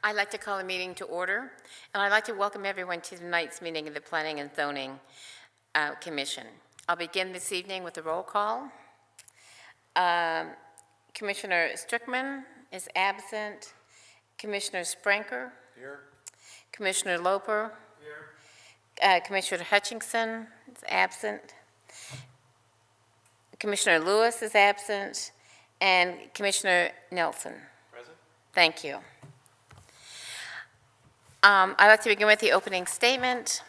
I'd like to call the meeting to order, and I'd like to welcome everyone to tonight's meeting of the Planning and Zoning Commission. I'll begin this evening with a roll call. Commissioner Strickman is absent. Commissioner Spranker. Here. Commissioner Loper. Here. Commissioner Hutchinson is absent. Commissioner Lewis is absent. And Commissioner Nelson. Present. Thank you. I'd like to begin with the opening statement.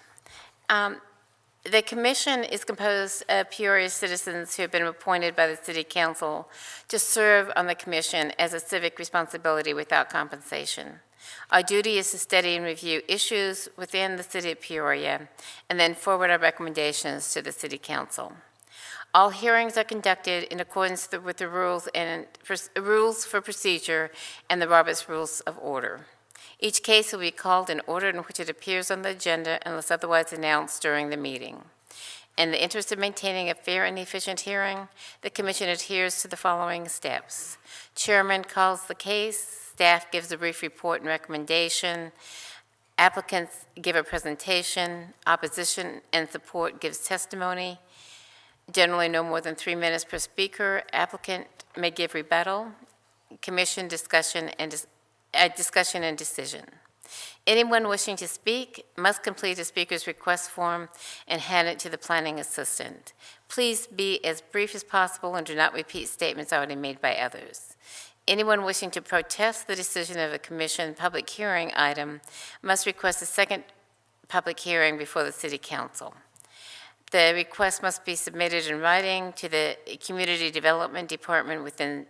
The commission is composed of Peoria citizens who have been appointed by the City Council to serve on the commission as a civic responsibility without compensation. Our duty is to study and review issues within the City of Peoria and then forward our recommendations to the City Council. All hearings are conducted in accordance with the rules for procedure and the Robert's Rules of Order. Each case will be called in order in which it appears on the agenda unless otherwise announced during the meeting. In the interest of maintaining a fair and efficient hearing, the Commission adheres to the following steps. Chairman calls the case, staff gives a brief report and recommendation, applicants give a presentation, opposition and support gives testimony, generally no more than 3 minutes per speaker, applicant may give rebuttal, Commission discussion and decision. Anyone wishing to speak must complete a speaker's request form and hand it to the planning assistant. Please be as brief as possible and do not repeat statements already made by others. Anyone wishing to protest the decision of a commission public hearing item must request a second public hearing before the City Council. The request must be submitted in writing to the Community Development Department within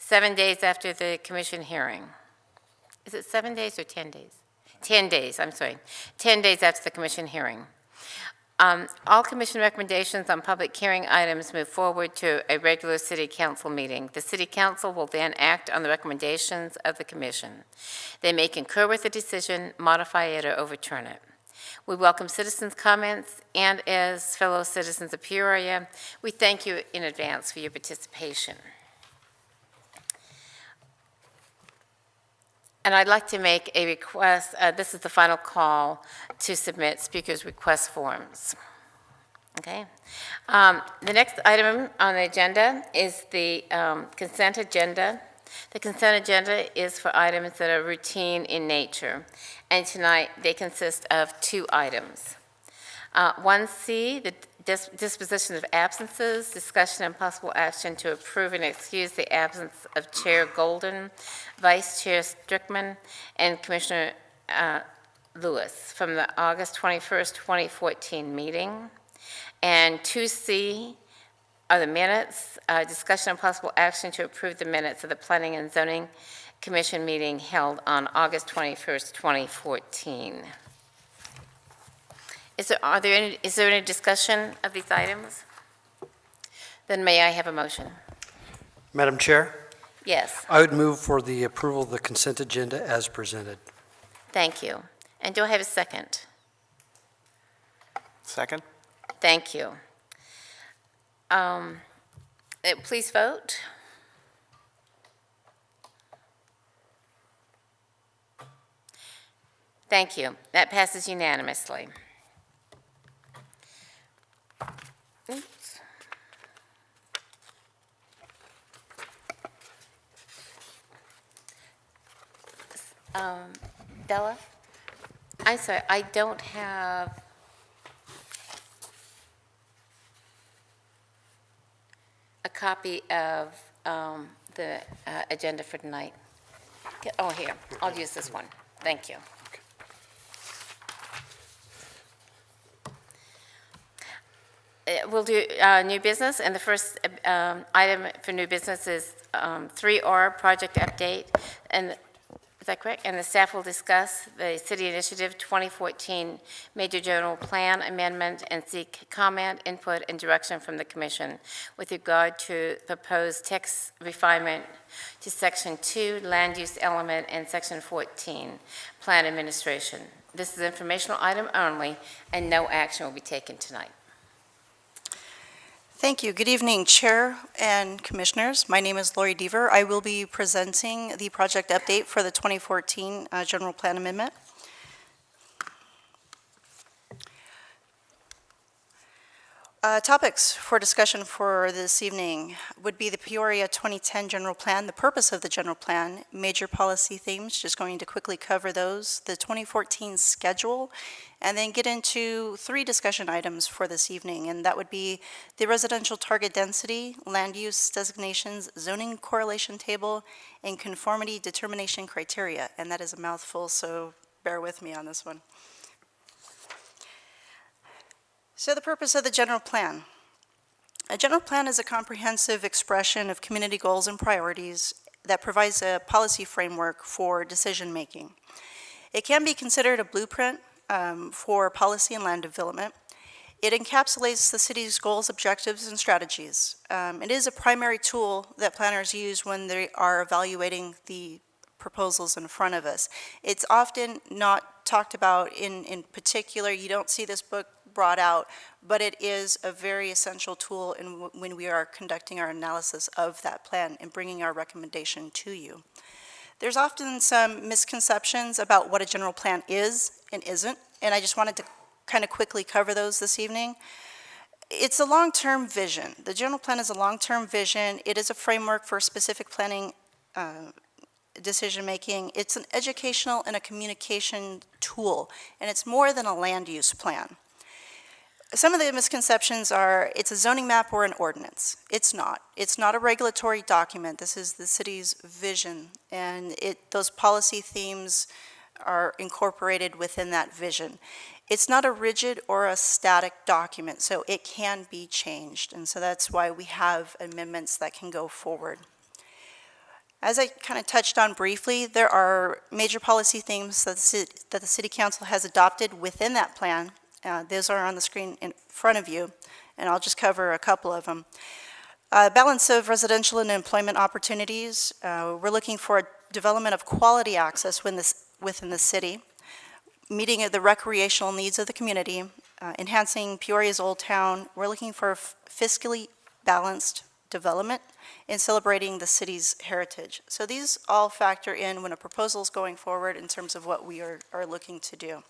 7 days after the commission hearing. Is it 7 days or 10 days? 10 days, I'm sorry. 10 days after the commission hearing. All commission recommendations on public hearing items move forward to a regular City Council meeting. The City Council will then act on the recommendations of the commission. They may concur with the decision, modify it, or overturn it. We welcome citizens' comments, and as fellow citizens of Peoria, we thank you in advance for your participation. And I'd like to make a request. This is the final call to submit speakers' request forms. Okay. The next item on the agenda is the consent agenda. The consent agenda is for items that are routine in nature, and tonight they consist of 2 items. 1C, the disposition of absences, discussion and possible action to approve and excuse the absence of Chair Golden, Vice Chair Strickman, and Commissioner Lewis from the August 21st, 2014 meeting. And 2C are the minutes, discussion and possible action to approve the minutes of the Planning and Zoning Commission meeting held on August 21st, 2014. Is there any discussion of these items? Then may I have a motion? Madam Chair, Yes, I would move for the approval of the consent agenda as presented. thank you. And do I have a second? Second. Thank you. Please vote. Thank you. That passes unanimously. Oops. Bella? I'm sorry, I don't have a copy of the agenda for tonight. Oh, here, I'll use this one. Thank you. We'll do new business, and the first item for new business is 3R project update, and is that correct? And the staff will discuss the City Initiative 2014 Major General Plan Amendment and seek comment, input, and direction from the Commission with regard to proposed text refinement to Section 2, Land Use Element, and Section 14, Plan Administration. This is an informational item only, and no action will be taken tonight. Thank you. Good evening, Chair and Commissioners. My name is Lori Deaver. I will be presenting the project update for the 2014 General Plan Amendment. Topics for discussion for this evening would be the Peoria 2010 General Plan, the purpose of the General Plan, major policy themes, just going to quickly cover those, the 2014 schedule, and then get into 3 discussion items for this evening, and that would be the residential target density, land use designations, zoning correlation table, and conformity determination criteria. And that is a mouthful, so bear with me on this one. So the purpose of the general plan. A general plan is a comprehensive expression of community goals and priorities that provides a policy framework for decision-making. It can be considered a blueprint for policy and land development. It encapsulates the city's goals, objectives, and strategies. It is a primary tool that planners use when they are evaluating the proposals in front of us. It's often not talked about in particular. You don't see this book brought out, but it is a very essential tool when we are conducting our analysis of that plan and bringing our recommendation to you. There's often some misconceptions about what a general plan is and isn't, and I just wanted to kind of quickly cover those this evening. It's a long-term vision. The general plan is a long-term vision. It is a framework for specific planning decision-making. It's an educational and a communication tool, and it's more than a land use plan. Some of the misconceptions are it's a zoning map or an ordinance. It's not. It's not a regulatory document. This is the city's vision, and those policy themes are incorporated within that vision. It's not a rigid or a static document, so it can be changed, and so that's why we have amendments that can go forward. As I kind of touched on briefly, there are major policy themes that the City Council has adopted within that plan. Those are on the screen in front of you, and I'll just cover a couple of them. Balance of residential and employment opportunities. We're looking for a development of quality access within the city, meeting the recreational needs of the community, enhancing Peoria's Old Town. We're looking for fiscally balanced development and celebrating the city's heritage. So these all factor in when a proposal is going forward in terms of what we are looking to do.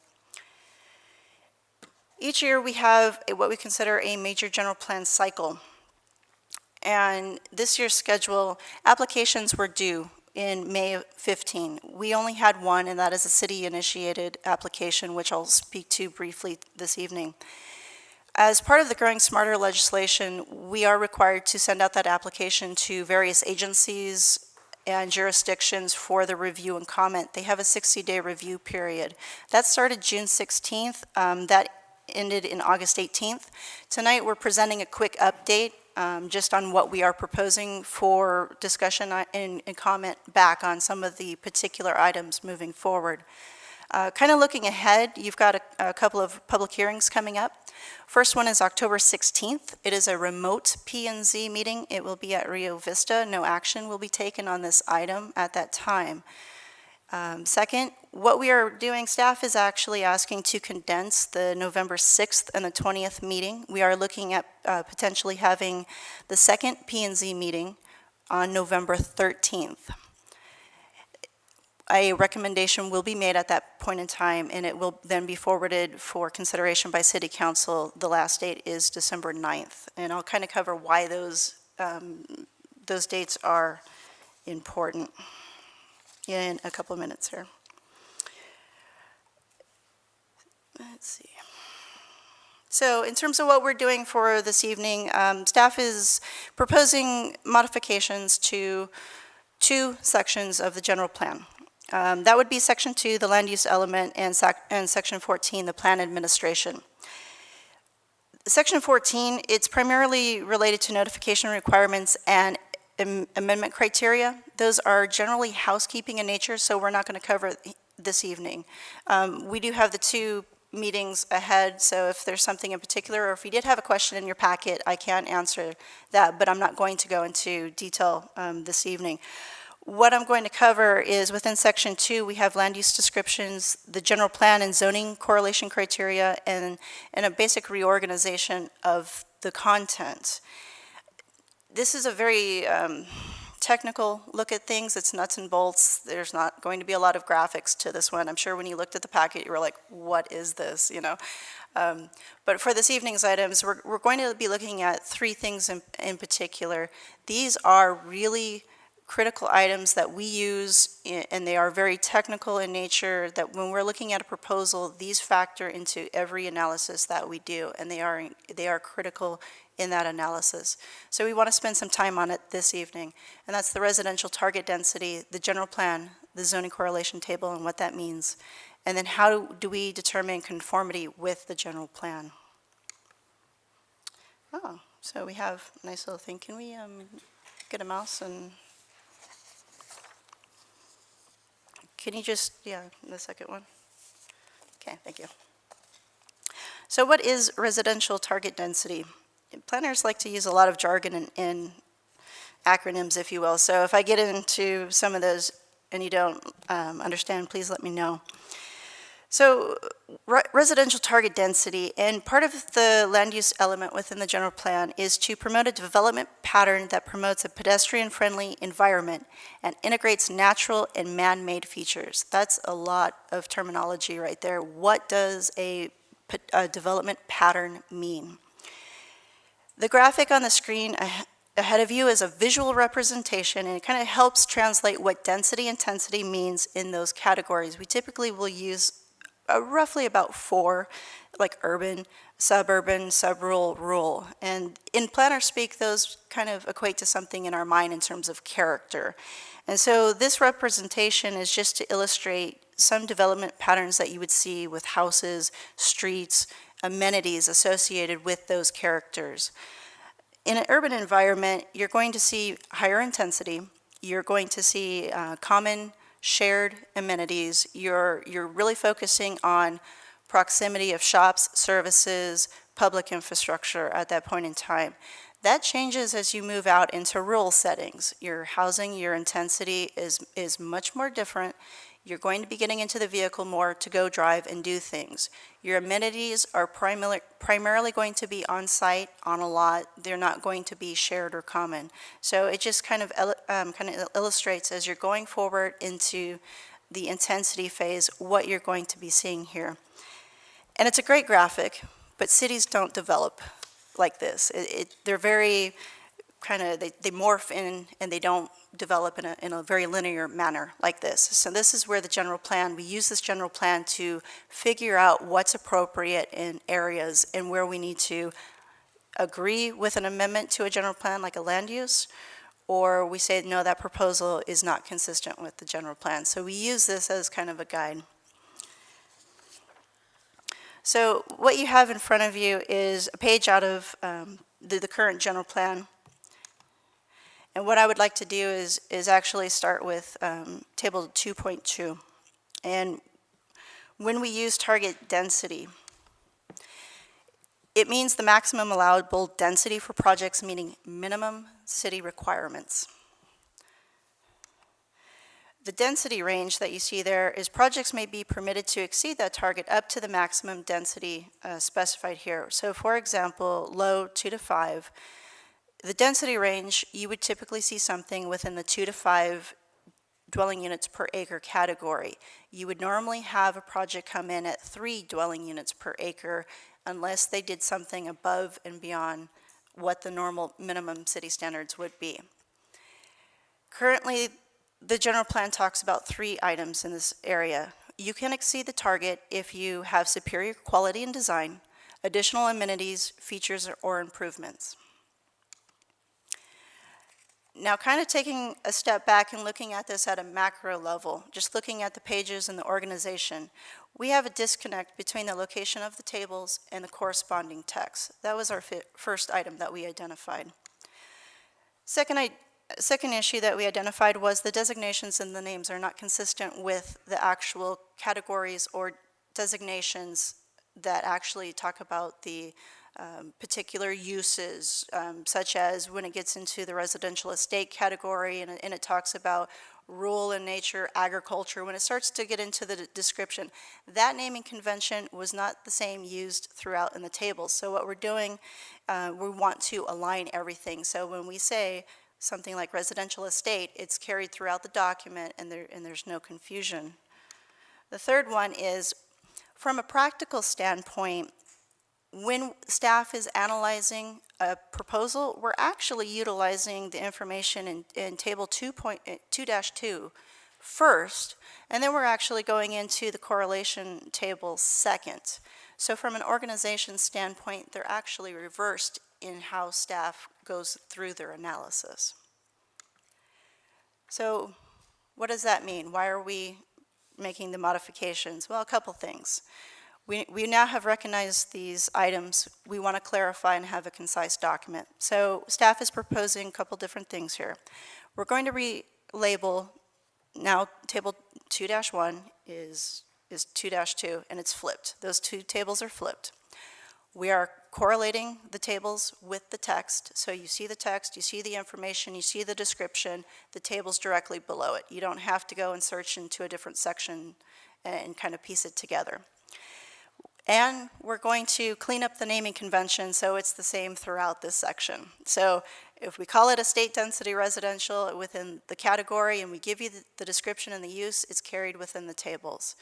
Each year we have what we consider a major general plan cycle. And this year's schedule, applications were due in May of 15. We only had one, and that is a city-initiated application, which I'll speak to briefly this evening. As part of the Growing Smarter legislation, we are required to send out that application to various agencies and jurisdictions for the review and comment. They have a 60-day review period. That started June 16th. That ended in August 18th. Tonight we're presenting a quick update just on what we are proposing for discussion and comment back on some of the particular items moving forward. Kind of looking ahead, you've got a couple of public hearings coming up. First one is October 16th. It is a remote P&Z meeting. It will be at Rio Vista. No action will be taken on this item at that time. Second, what we are doing, staff is actually asking to condense the November 6th and the 20th meeting. We are looking at potentially having the second P&Z meeting on November 13th. A recommendation will be made at that point in time, and it will then be forwarded for consideration by City Council. The last date is December 9th, and I'll kind of cover why those dates are important in a couple of minutes here. Let's see. So in terms of what we're doing for this evening, staff is proposing modifications to 2 sections of the general plan. That would be Section 2, the land use element, and Section 14, the plan administration. Section 14, it's primarily related to notification requirements and amendment criteria. Those are generally housekeeping in nature, so we're not going to cover this evening. We do have the 2 meetings ahead, so if there's something in particular, or if you did have a question in your packet, I can answer that, but I'm not going to go into detail this evening. What I'm going to cover is within Section 2, we have land use descriptions, the general plan and zoning correlation criteria, and a basic reorganization of the content. This is a very technical look at things. It's nuts and bolts. There's not going to be a lot of graphics to this one. I'm sure when you looked at the packet, you were like, what is this, you know? But for this evening's items, we're going to be looking at three things in particular. These are really critical items that we use, and they are very technical in nature, that when we're looking at a proposal, these factor into every analysis that we do, and they are critical in that analysis. So we want to spend some time on it this evening, and that's the residential target density, the general plan, the zoning correlation table, and what that means. And then how do we determine conformity with the general plan? Oh, so we have a nice little thing. Can we get a mouse and... Can you just, yeah, the second one? Okay, thank you. So what is residential target density? Planners like to use a lot of jargon and acronyms, if you will. So if I get into some of those and you don't understand, please let me know. So residential target density, and part of the land use element within the general plan is to promote a development pattern that promotes a pedestrian-friendly environment and integrates natural and man-made features. That's a lot of terminology right there. What does a development pattern mean? The graphic on the screen ahead of you is a visual representation, and it kind of helps translate what density intensity means in those categories. We typically will use roughly about 4, like urban, suburban, subrural, rural. And in planner speak, those kind of equate to something in our mind in terms of character. And so this representation is just to illustrate some development patterns that you would see with houses, streets, amenities associated with those characters. In an urban environment, you're going to see higher intensity. You're going to see common shared amenities. You're really focusing on proximity of shops, services, public infrastructure at that point in time. That changes as you move out into rural settings. Your housing, your intensity is much more different. You're going to be getting into the vehicle more to go drive and do things. Your amenities are primarily going to be on site, on a lot. They're not going to be shared or common. So it just kind of illustrates as you're going forward into the intensity phase what you're going to be seeing here. And it's a great graphic, but cities don't develop like this. They're very kind of, they morph in and they don't develop in a very linear manner like this. So this is where the general plan, we use this general plan to figure out what's appropriate in areas and where we need to agree with an amendment to a general plan like a land use, or we say, no, that proposal is not consistent with the general plan. So we use this as kind of a guide. So what you have in front of you is a page out of the current general plan. And what I would like to do is actually start with table 2.2. And when we use target density, it means the maximum allowable density for projects meeting minimum city requirements. The density range that you see there is projects may be permitted to exceed that target up to the maximum density specified here. So for example, low 2 to 5. The density range, you would typically see something within the 2 to 5 dwelling units per acre category. You would normally have a project come in at 3 dwelling units per acre unless they did something above and beyond what the normal minimum city standards would be. Currently, the general plan talks about 3 items in this area. You can exceed the target if you have superior quality and design, additional amenities, features, or improvements. Now, kind of taking a step back and looking at this at a macro level, just looking at the pages and the organization, we have a disconnect between the location of the tables and the corresponding text. That was our first item that we identified. Second issue that we identified was the designations and the names are not consistent with the actual categories or designations that actually talk about the particular uses, such as when it gets into the residential estate category and it talks about rural in nature, agriculture, when it starts to get into the description, that naming convention was not the same used throughout in the tables. So what we're doing, we want to align everything. So when we say something like residential estate, it's carried throughout the document and there's no confusion. The third one is, from a practical standpoint, when staff is analyzing a proposal, we're actually utilizing the information in Table 2.2-2 first, and then we're actually going into the correlation table second. So from an organization standpoint, they're actually reversed in how staff goes through their analysis. So what does that mean? Why are we making the modifications? Well, a couple things. We now have recognized these items. We want to clarify and have a concise document. So staff is proposing a couple different things here. We're going to relabel, now Table 2-1 is 2-2, and it's flipped. Those two tables are flipped. We are correlating the tables with the text. So you see the text, you see the information, you see the description, the table's directly below it. You don't have to go and search into a different section and kind of piece it together. And we're going to clean up the naming convention so it's the same throughout this section. So if we call it estate density residential within the category and we give you the description and the use, it's carried within the tables.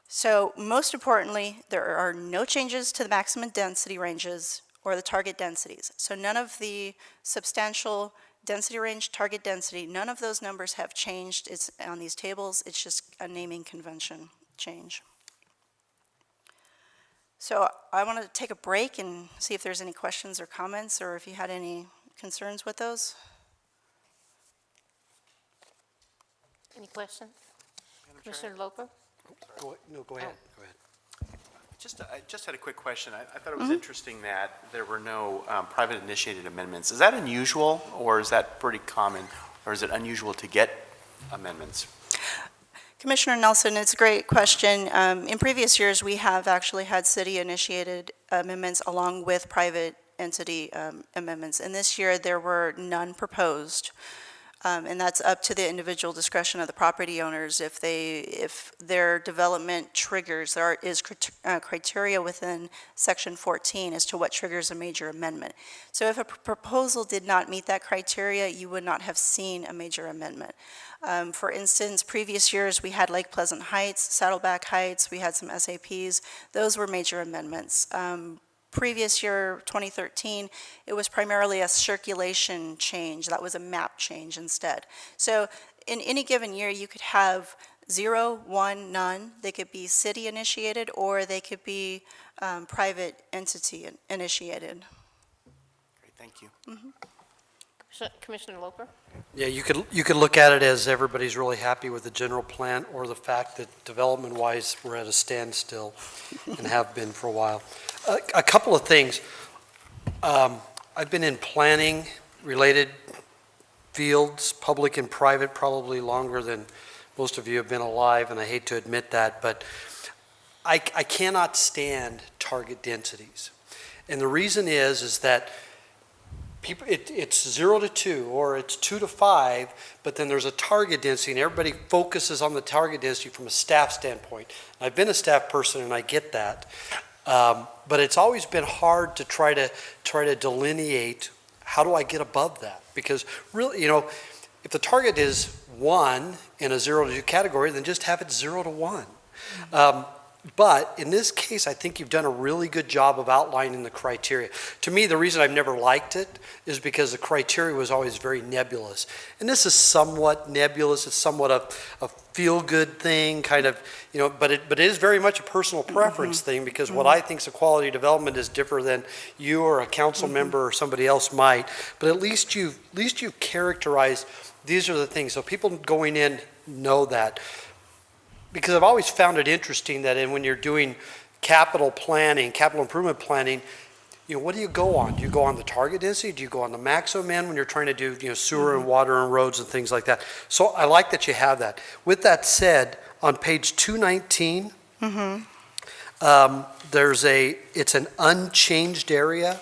So most importantly, there are no changes to the maximum density ranges or the target densities. So none of the substantial density range, target density, none of those numbers have changed. It's on these tables. It's just a naming convention change. So I want to take a break and see if there's any questions or comments, or if you had any concerns with those. Any questions? Commissioner Loper? Go ahead. I just had a quick question. I thought it was interesting that there were no private initiated amendments. Is that unusual, or is that pretty common, or is it unusual to get amendments? Commissioner Nelson, it's a great question. In previous years, we have actually had city-initiated amendments along with private entity amendments. And this year, there were none proposed. And that's up to the individual discretion of the property owners. If their development triggers, there is criteria within Section 14 as to what triggers a major amendment. So if a proposal did not meet that criteria, you would not have seen a major amendment. For instance, previous years, we had Lake Pleasant Heights, Saddleback Heights, we had some SAPs. Those were major amendments. Previous year, 2013, it was primarily a circulation change. That was a map change instead. So in any given year, you could have 0, 1, none. They could be city-initiated, or they could be private entity initiated. Great, thank you. Commissioner Loper? Yeah, you could look at it as everybody's really happy with the general plan, or the fact that development-wise, we're at a standstill and have been for a while. A couple of things. I've been in planning-related fields, public and private, probably longer than most of you have been alive, and I hate to admit that, but I cannot stand target densities. And the reason is that it's 0 to 2, or it's 2 to 5, but then there's a target density, and everybody focuses on the target density from a staff standpoint. I've been a staff person, and I get that. But it's always been hard to try to delineate, how do I get above that? Because really, if the target is 1 in a 0 to 2 category, then just have it 0 to 1. But in this case, I think you've done a really good job of outlining the criteria. To me, the reason I've never liked it is because the criteria was always very nebulous. And this is somewhat nebulous. It's somewhat a feel-good thing, kind of, but it is very much a personal preference thing, because what I think is a quality development is different than you or a council member or somebody else might. But at least you've characterized, these are the things. So people going in know that. Because I've always found it interesting that when you're doing capital planning, capital improvement planning, what do you go on? Do you go on the target density? Do you go on the maximum end when you're trying to do sewer and water and roads and things like that? So I like that you have that. With that said, on page 219, it's an unchanged area,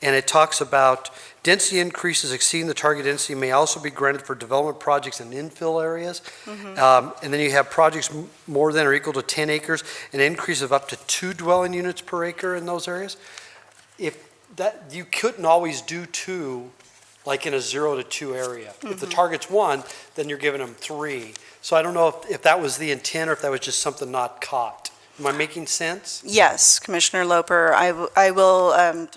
and it talks about Density increases exceeding the target density may also be granted for development projects in infill areas. And then you have projects more than or equal to 10 acres, an increase of up to 2 dwelling units per acre in those areas. If that, you couldn't always do 2, like in a 0 to 2 area. If the target's 1, then you're giving them 3. So I don't know if that was the intent or if that was just something not caught. Am I making sense? Yes, Commissioner Loper, I will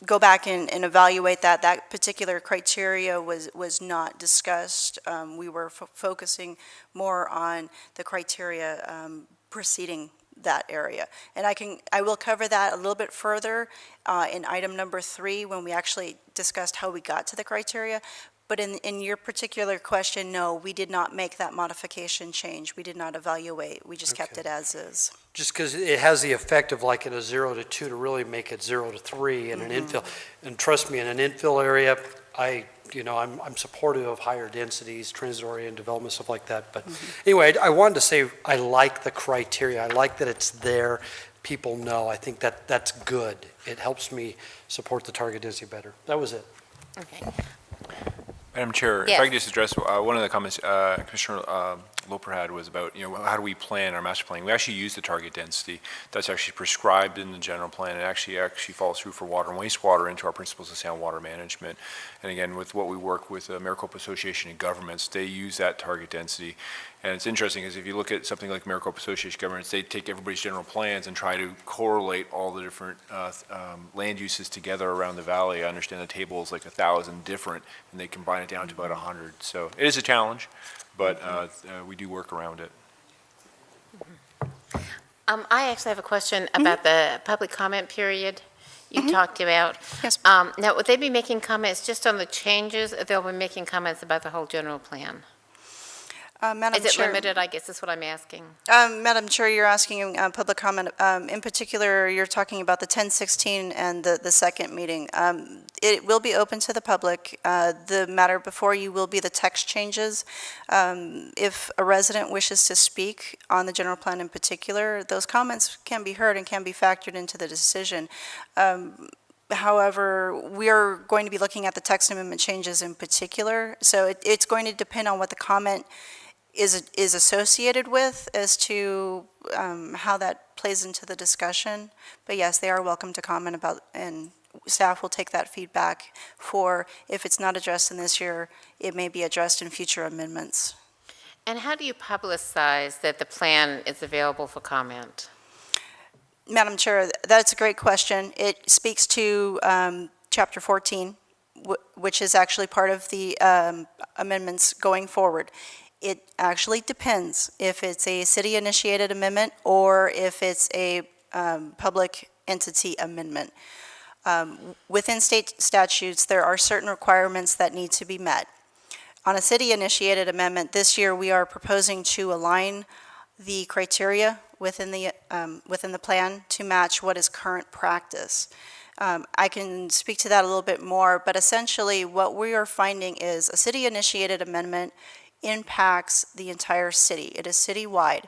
go back and evaluate that. That particular criteria was not discussed. We were focusing more on the criteria preceding that area. And I will cover that a little bit further in item number 3 when we actually discussed how we got to the criteria. But in your particular question, no, we did not make that modification change. We did not evaluate. We just kept Okay. it as is. Just because it has the effect of like in a 0 to 2 to really make it 0 to 3 in an infill. And trust me, in an infill area, I'm supportive of higher densities, transit-oriented development, stuff like that. But anyway, I wanted to say I like the criteria. I like that it's there. People know. I think that's good. It helps me support the target density better. That was it. Okay. Madam Chair, if Yes. I could just address one of the comments Commissioner Loper had was about, how do we plan our master plan? We actually use the target density that's actually prescribed in the general plan. It actually follows through for water and wastewater into our principles of sound water management. And again, with what we work with the Maricopa Association of Governments, they use that target density. And it's interesting because if you look at something like Maricopa Association of Governments, they take everybody's general plans and try to correlate all the different land uses together around the valley. I understand the table is like 1,000 different, and they combine it down to about 100. So it is a challenge, but we do work around it. I actually have a question about the public comment period you talked about. Yes. Now, would they be making comments just on the changes, or they'll be making comments about the whole general plan? Madam Is it Chair, limited, I guess is what I'm asking. Madam Chair, you're asking public comment. In particular, you're talking about the 1016 and the second meeting. It will be open to the public. The matter before you will be the text changes. If a resident wishes to speak on the general plan in particular, those comments can be heard and can be factored into the decision. However, we are going to be looking at the text amendment changes in particular, so it's going to depend on what the comment is associated with as to how that plays into the discussion. But yes, they are welcome to comment about, and staff will take that feedback for, if it's not addressed in this year, it may be addressed in future amendments. And how do you publicize that the plan is available for comment? Madam Chair, that's a great question. It speaks to Chapter 14, which is actually part of the amendments going forward. It actually depends if it's a city-initiated amendment or if it's a public entity amendment. Within state statutes, there are certain requirements that need to be met. On a city-initiated amendment, this year we are proposing to align the criteria within the plan to match what is current practice. I can speak to that a little bit more, but essentially what we are finding is a city-initiated amendment impacts the entire city. It is citywide.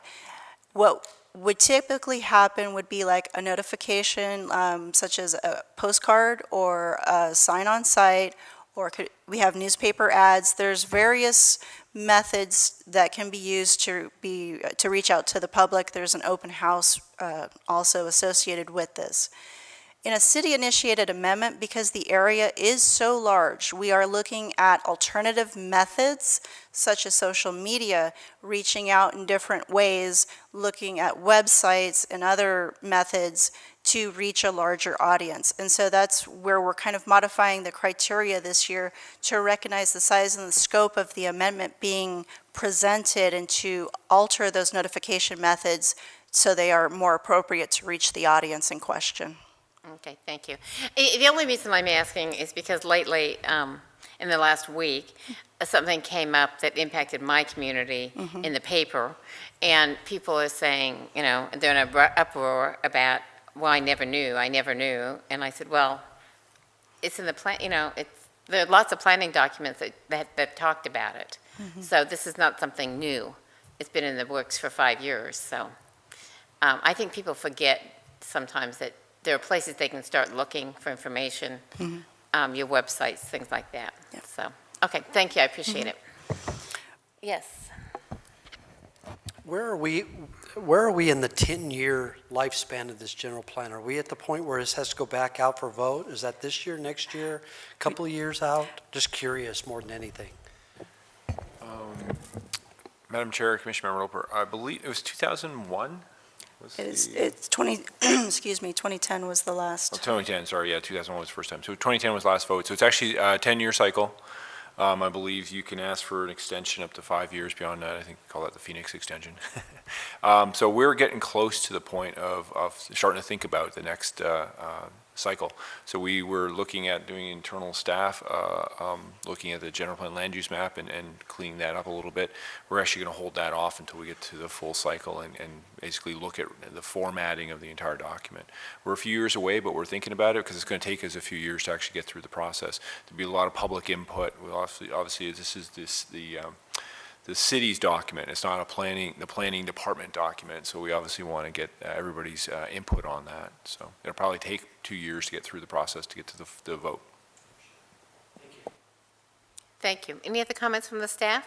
What would typically happen would be like a notification, such as a postcard or a sign on site, or we have newspaper ads. There's various methods that can be used to reach out to the public. There's an open house also associated with this. In a city-initiated amendment, because the area is so large, we are looking at alternative methods such as social media, reaching out in different ways, looking at websites and other methods to reach a larger audience. And so that's where we're kind of modifying the criteria this year to recognize the size and the scope of the amendment being presented and to alter those notification methods so they are more appropriate to reach the audience in question. Okay, thank you. The only reason I'm asking is because lately, in the last week, something came up that impacted my community in the paper, and people are saying, they're in an uproar about, well, I never knew, and I said, well, it's in the plan, there are lots of planning documents that talked about it, so this is not something new. It's been in the works for 5 years, so I think people forget sometimes that there are places they can start looking for information your websites, things like that. Yep. So, okay, thank you, I appreciate it. Yes. Where are we in the 10-year lifespan of this general plan? Are we at the point where this has to go back out for vote? Is that this year, next year, a couple of years out? Just curious more than anything. Madam Chair, Commissioner Roper, I believe it was 2001? It's 20, excuse me, 2010 was the Oh, last. 2010, sorry, yeah, 2001 was the first time. So 2010 was last vote. So it's actually a 10-year cycle. I believe you can ask for an extension up to 5 years beyond that. I think we call that the Phoenix extension. So we're getting close to the point of starting to think about the next cycle. So we were looking at doing internal staff, looking at the general plan land use map and cleaning that up a little bit. We're actually going to hold that off until we get to the full cycle and basically look at the formatting of the entire document. We're a few years away, but we're thinking about it because it's going to take us a few years to actually get through the process. There'll be a lot of public input. We'll obviously this is the city's document. It's not the planning department document, so we obviously want to get everybody's input on that. So it'll probably take 2 years to get through the process to get to the vote. Thank you. Any other comments from the staff?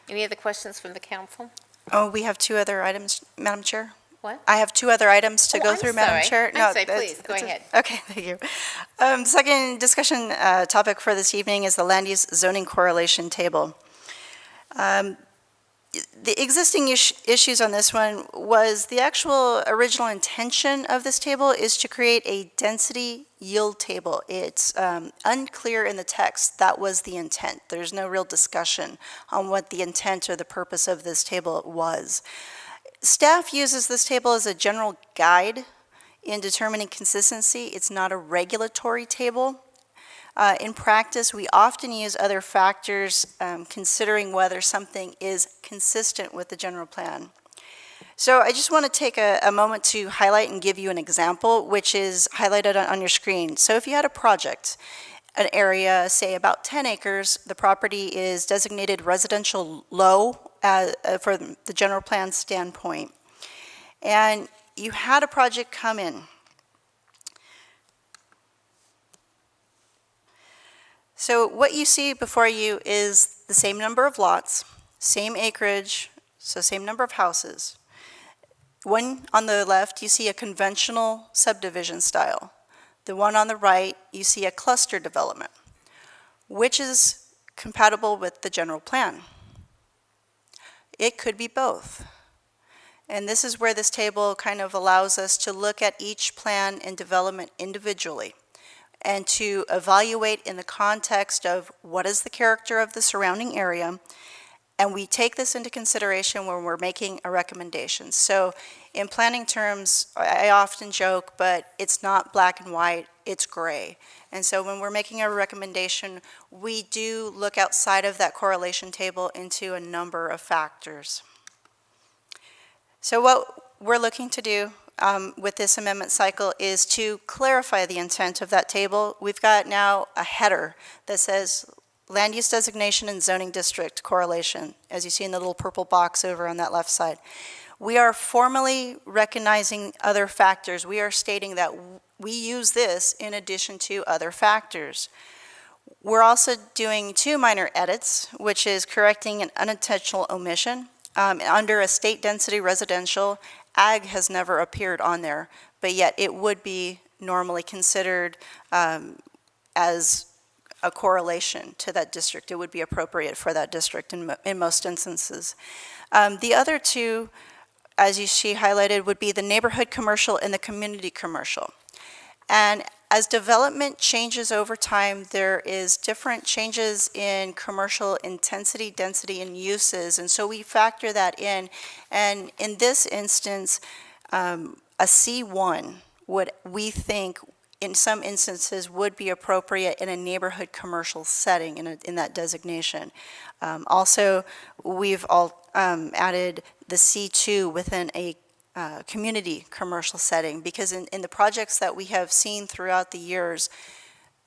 Any other questions from the council? Oh, we have two other items, Madam Chair? What? I have two other items to Oh, go I'm through, Madam sorry. Chair. I'm No, sorry, that's- please, go that's ahead. Okay, thank you. Second discussion topic for this evening is the land use zoning correlation table. The existing issues on this one was the actual original intention of this table is to create a density yield table. It's unclear in the text that was the intent. There's no real discussion on what the intent or the purpose of this table was. Staff uses this table as a general guide in determining consistency. It's not a regulatory table. In practice, we often use other factors considering whether something is consistent with the general plan. So I just want to take a moment to highlight and give you an example, which is highlighted on your screen. So if you had a project, an area, say about 10 acres, the property is designated residential low for the general plan standpoint, and you had a project come in. So what you see before you is the same number of lots, same acreage, so same number of houses. One on the left, you see a conventional subdivision style. The one on the right, you see a cluster development. Which is compatible with the general plan? It could be both. And this is where this table kind of allows us to look at each plan and development individually, and to evaluate in the context of what is the character of the surrounding area, and we take this into consideration when we're making a recommendation. So in planning terms, I often joke, but it's not black and white, it's gray. And so when we're making a recommendation, we do look outside of that correlation table into a number of factors. So what we're looking to do with this amendment cycle is to clarify the intent of that table. We've got now a header that says land use designation and zoning district correlation, as you see in the little purple box over on that left side. We are formally recognizing other factors. We are stating that we use this in addition to other factors. We're also doing two minor edits, which is correcting an unintentional omission. Under a state density residential, ag has never appeared on there, but yet it would be normally considered as a correlation to that district. It would be appropriate for that district in most instances. The other two, as you see highlighted, would be the neighborhood commercial and the community commercial. And as development changes over time, there is different changes in commercial intensity, density, and uses, and so we factor that in. And in this instance, a C1 would, we think, in some instances, would be appropriate in a neighborhood commercial setting in that designation. Also, we've added the C2 within a community commercial setting, because in the projects that we have seen throughout the years,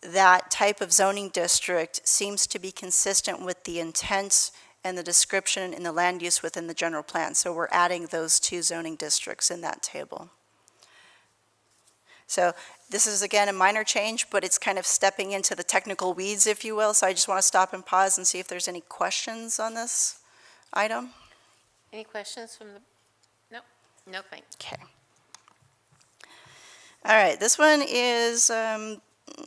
that type of zoning district seems to be consistent with the intent and the description in the land use within the general plan. So we're adding those two zoning districts in that table. So this is, again, a minor change, but it's kind of stepping into the technical weeds, if you will. So I just want to stop and pause and see if there's any questions on this item. Any questions from the, no? No, thanks. Okay. All right, this one is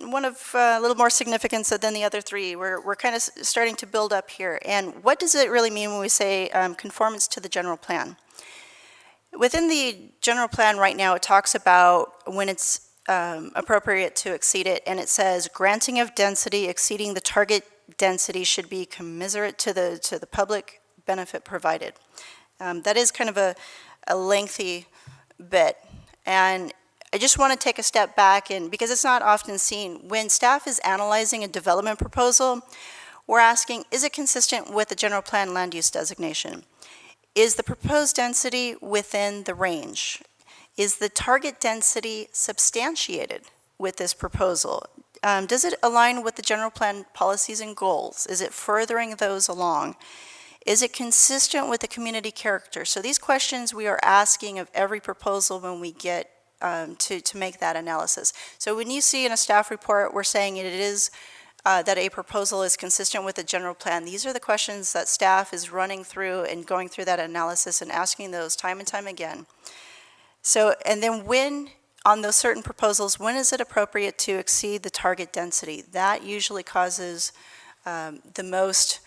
one of a little more significance than the other three. We're kind of starting to build up here. And what does it really mean when we say conformance to the general plan? Within the general plan right now, it talks about when it's appropriate to exceed it, and it says granting of density exceeding the target density should be commensurate to the public benefit provided. That is kind of a lengthy bit, and I just want to take a step back, and because it's not often seen, when staff is analyzing a development proposal, we're asking, is it consistent with the general plan land use designation? Is the proposed density within the range? Is the target density substantiated with this proposal? Does it align with the general plan policies and goals? Is it furthering those along? Is it consistent with the community character? So these questions we are asking of every proposal when we get to make that analysis. So when you see in a staff report, we're saying it is that a proposal is consistent with the general plan. These are the questions that staff is running through and going through that analysis and asking those time and time again. So, and then when, on those certain proposals, when is it appropriate to exceed the target density? That usually causes the most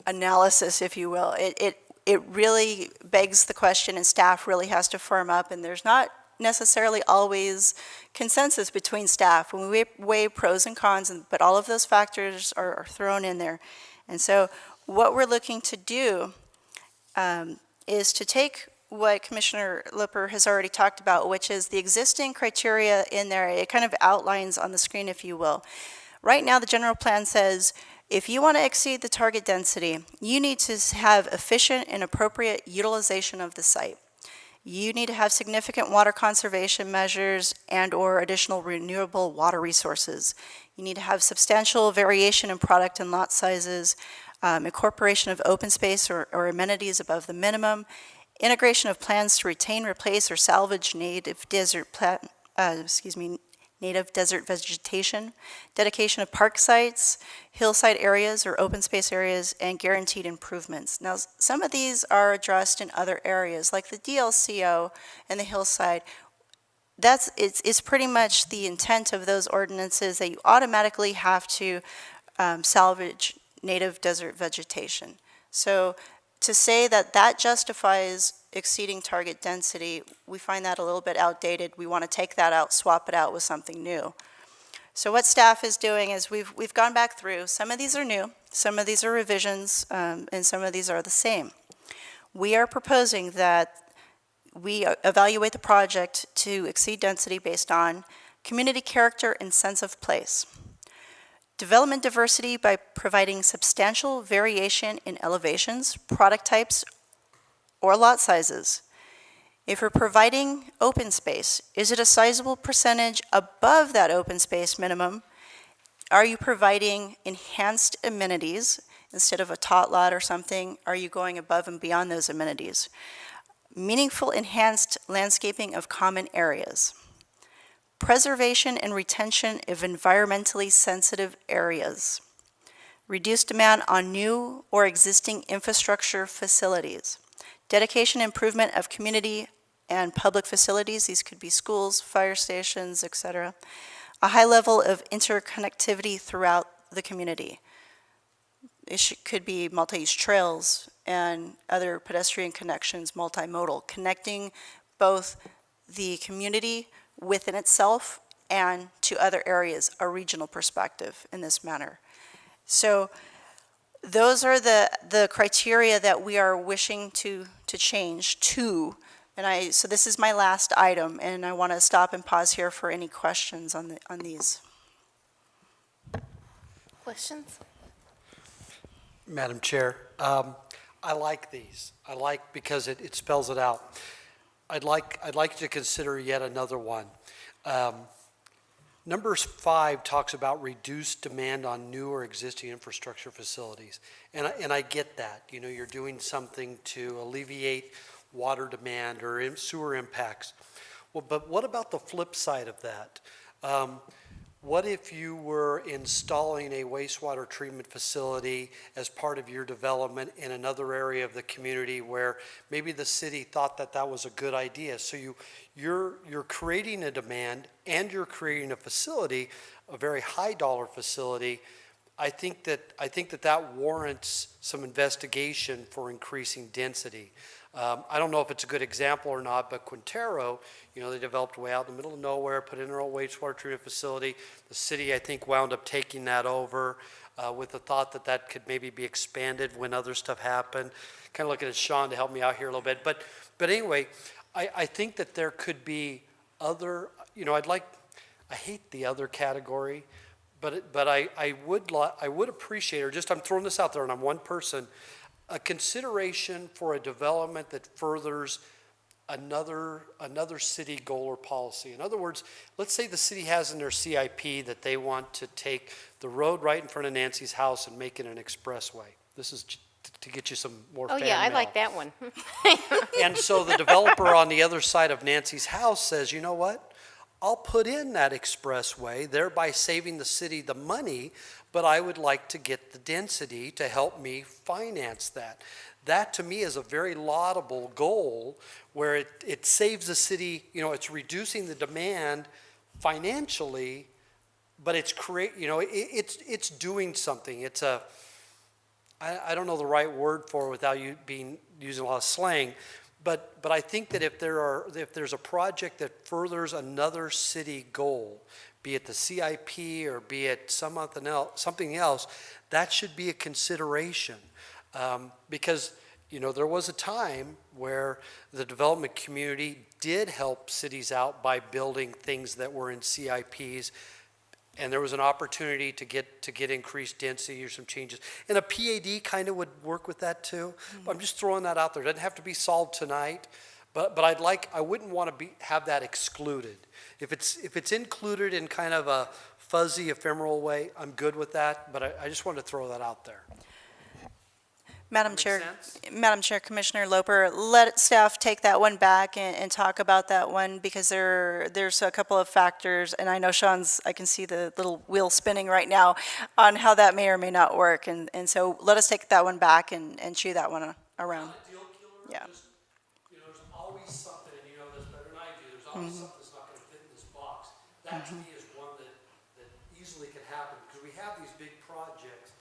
analysis, if you will. It really begs the question, and staff really has to firm up, and there's not necessarily always consensus between staff when we weigh pros and cons, but all of those factors are thrown in there. And so what we're looking to do is to take what Commissioner Loper has already talked about, which is the existing criteria in there. It kind of outlines on the screen, if you will. Right now, the general plan says, if you want to exceed the target density, you need to have efficient and appropriate utilization of the site. You need to have significant water conservation measures and/or additional renewable water resources. You need to have substantial variation in product and lot sizes, incorporation of open space or amenities above the minimum, integration of plans to retain, replace, or salvage native desert native desert vegetation, dedication of park sites, hillside areas or open space areas, and guaranteed improvements. Now, some of these are addressed in other areas, like the DLCO and the hillside. It's pretty much the intent of those ordinances that you automatically have to salvage native desert vegetation. So to say that that justifies exceeding target density, we find that a little bit outdated. We want to take that out, swap it out with something new. So what staff is doing is we've gone back through. Some of these are new, some of these are revisions, and some of these are the same. We are proposing that we evaluate the project to exceed density based on community character and sense of place. Development diversity by providing substantial variation in elevations, product types, or lot sizes. If we're providing open space, is it a sizable percentage above that open space minimum? Are you providing enhanced amenities instead of a tot lot or something? Are you going above and beyond those amenities? Meaningful enhanced landscaping of common areas. Preservation and retention of environmentally sensitive areas. Reduced demand on new or existing infrastructure facilities. Dedication and improvement of community and public facilities. These could be schools, fire stations, etc. A high level of interconnectivity throughout the community. It could be multi-use trails and other pedestrian connections, multimodal, connecting both the community within itself and to other areas, a regional perspective in this manner. So those are the criteria that we are wishing to change to, and so this is my last item, and I want to stop and pause here for any questions on these. Questions? Madam Chair, I like these. I like because it spells it out. I'd like to consider yet another one. Number 5 talks about reduced demand on new or existing infrastructure facilities. And I get that. You know, you're doing something to alleviate water demand or sewer impacts. Well, but what about the flip side of that? What if you were installing a wastewater treatment facility as part of your development in another area of the community where maybe the city thought that that was a good idea? So you're creating a demand and you're creating a facility, a very high dollar facility. I think that warrants some investigation for increasing density. I don't know if it's a good example or not, but Quintero, they developed way out in the middle of nowhere, put in their own wastewater treatment facility. The city, I think, wound up taking that over with the thought that that could maybe be expanded when other stuff happened. Kind of looking at Sean to help me out here a little bit. But anyway, I think that there could be other, I hate the other category, but I would appreciate, or just I'm throwing this out there and I'm one person, a consideration for a development that furthers another city goal or policy. In other words, let's say the city has in their CIP that they want to take the road right in front of Nancy's house and make it an expressway. This is to get you some more Oh, fan yeah, I mail. like that one. And so the developer on the other side of Nancy's house says, you know what? I'll put in that expressway, thereby saving the city the money, but I would like to get the density to help me finance that. That, to me, is a very laudable goal where it saves the city, it's reducing the demand financially, but it's it's doing something. I don't know the right word for it without using a lot of slang, but I think that if there's a project that furthers another city goal, be it the CIP or be it something else, that should be a consideration. Because, there was a time where the development community did help cities out by building things that were in CIPs, and there was an opportunity to get increased density or some changes. And a PAD kind of would work with that too. But I'm just throwing that out there. It doesn't have to be solved tonight, but I wouldn't want to have that excluded. If it's included in kind of a fuzzy, ephemeral way, I'm good with that, but I just wanted to throw that out there. Madam Make Chair, sense? Commissioner Loper, let staff take that one back and talk about that one, because there's a couple of factors, and I know I can see the little wheel spinning right now on how that may or may not work, and so let us take that one back and chew that one around. Yeah. There's always something, and you know this better than I do, there's always something that's not gonna fit in this box. That to me is one that easily can happen, because we have these big projects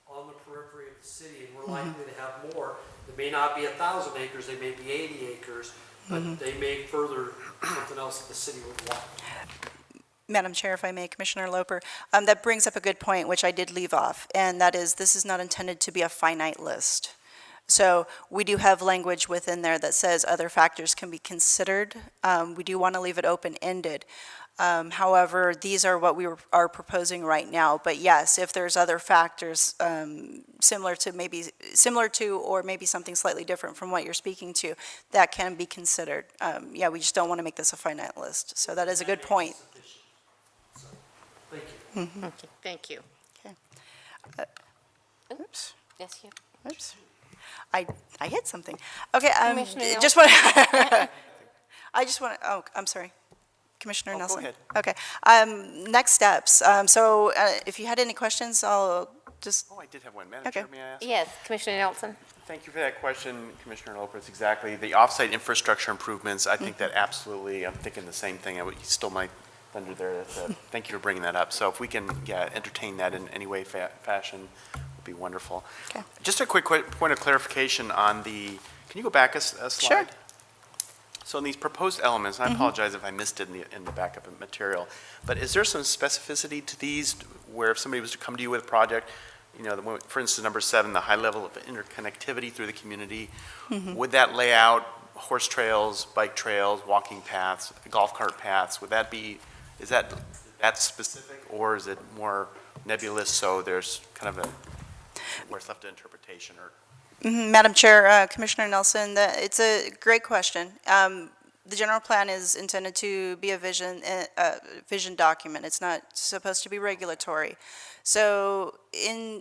on the periphery of the city, and we're likely to have more. It may not be 1,000 acres, they may be 80 acres, but they may further something else that the city would want. Madam Chair, if I may, Commissioner Loper, that brings up a good point, which I did leave off, and that is, this is not intended to be a finite list. So we do have language within there that says other factors can be considered. We do want to leave it open-ended. However, these are what we are proposing right now. But yes, if there's other factors similar to or maybe something slightly different from what you're speaking to, that can be considered. Yeah, we just don't want to make this a finite list. So that is a good point. So, thank you. Okay, thank you. Oops. Yes, you. Oops. I hit something. Okay, Commissioner just want oh, I'm sorry. Commissioner Oh, go Nelson? ahead. Okay. Next steps. So if you had any questions, I'll just, Oh, I did have one. Madam Okay. Chair, may I ask? Yes, Commissioner Nelson. Thank you for that question, Commissioner Lopez. Exactly. The offsite infrastructure improvements, I think that absolutely, I'm thinking the same thing. You stole my thunder there. Thank you for bringing that up. So if we can, entertain that in any way, fashion, would be wonderful. Okay. Just a quick point of clarification on can you go back a slide? Sure. So in these proposed elements, and I apologize if I missed it in the backup material, but is there some specificity to these where if somebody was to come to you with a project, for instance, number 7, the high level of interconnectivity through the community, would that lay out horse trails, bike trails, walking paths, golf cart paths? Is that specific, or is it more nebulous, so there's kind of where it's left to interpretation? Or Madam Chair, Commissioner Nelson, it's a great question. The general plan is intended to be a vision document. It's not supposed to be regulatory. So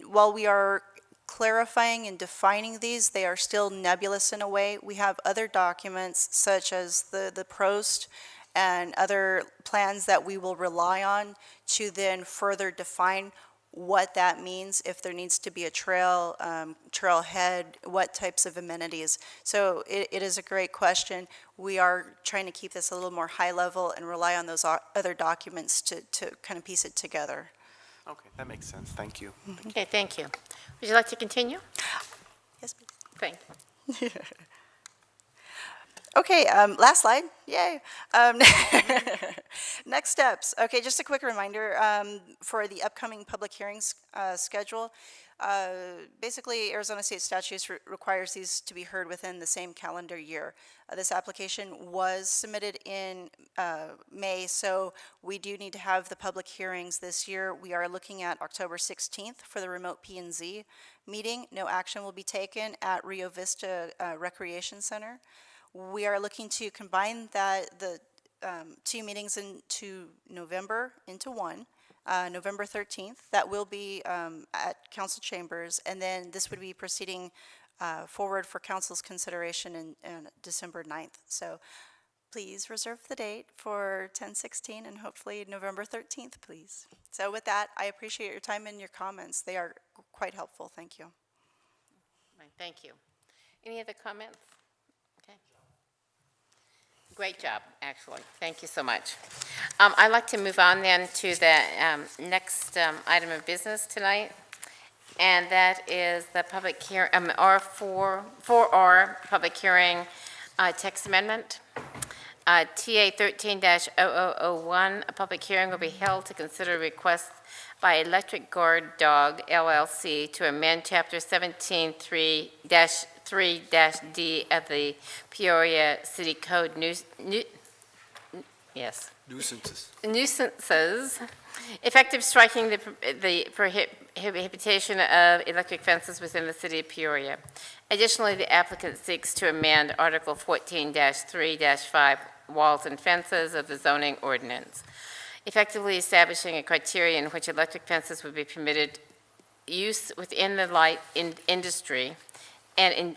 while we are clarifying and defining these, they are still nebulous in a way. We have other documents such as the PROST and other plans that we will rely on to then further define what that means, if there needs to be a trail, trailhead, what types of amenities. So it is a great question. We are trying to keep this a little more high level and rely on those other documents to kind of piece it together. Okay, that makes sense. Thank you. Okay, thank you. Would you like to continue? Yes, please. Thank you. Okay, last slide, yay. Next steps, okay, just a quick reminder for the upcoming public hearings schedule. Basically, Arizona State statutes requires these to be heard within the same calendar year. This application was submitted in May, so we do need to have the public hearings this year. We are looking at October 16th for the remote P&Z meeting. No action will be taken at Rio Vista Recreation Center. We are looking to combine the two meetings into November into one, November 13th. That will be at council chambers, and then this would be proceeding forward for council's consideration in December 9th. So please reserve the date for 10/16 and hopefully November 13th, please. So with that, I appreciate your time and your comments. They are quite helpful. Thank you. Right, thank you. Any other comments? Okay. Great job, actually. Thank you so much. I'd like to move on then to the next item of business tonight, and that is the public hearing, R4R public hearing text amendment. TA 13-0001, a public hearing will be held to consider requests by Electric Guard Dog LLC to amend Chapter 17-3-D of the Peoria City Code nuisances, effective striking the prohibition of electric fences within the city of Peoria. Additionally, the applicant seeks to amend Article 14-3-5 walls and fences of the zoning ordinance, effectively establishing a criteria in which electric fences would be permitted use within the light industry and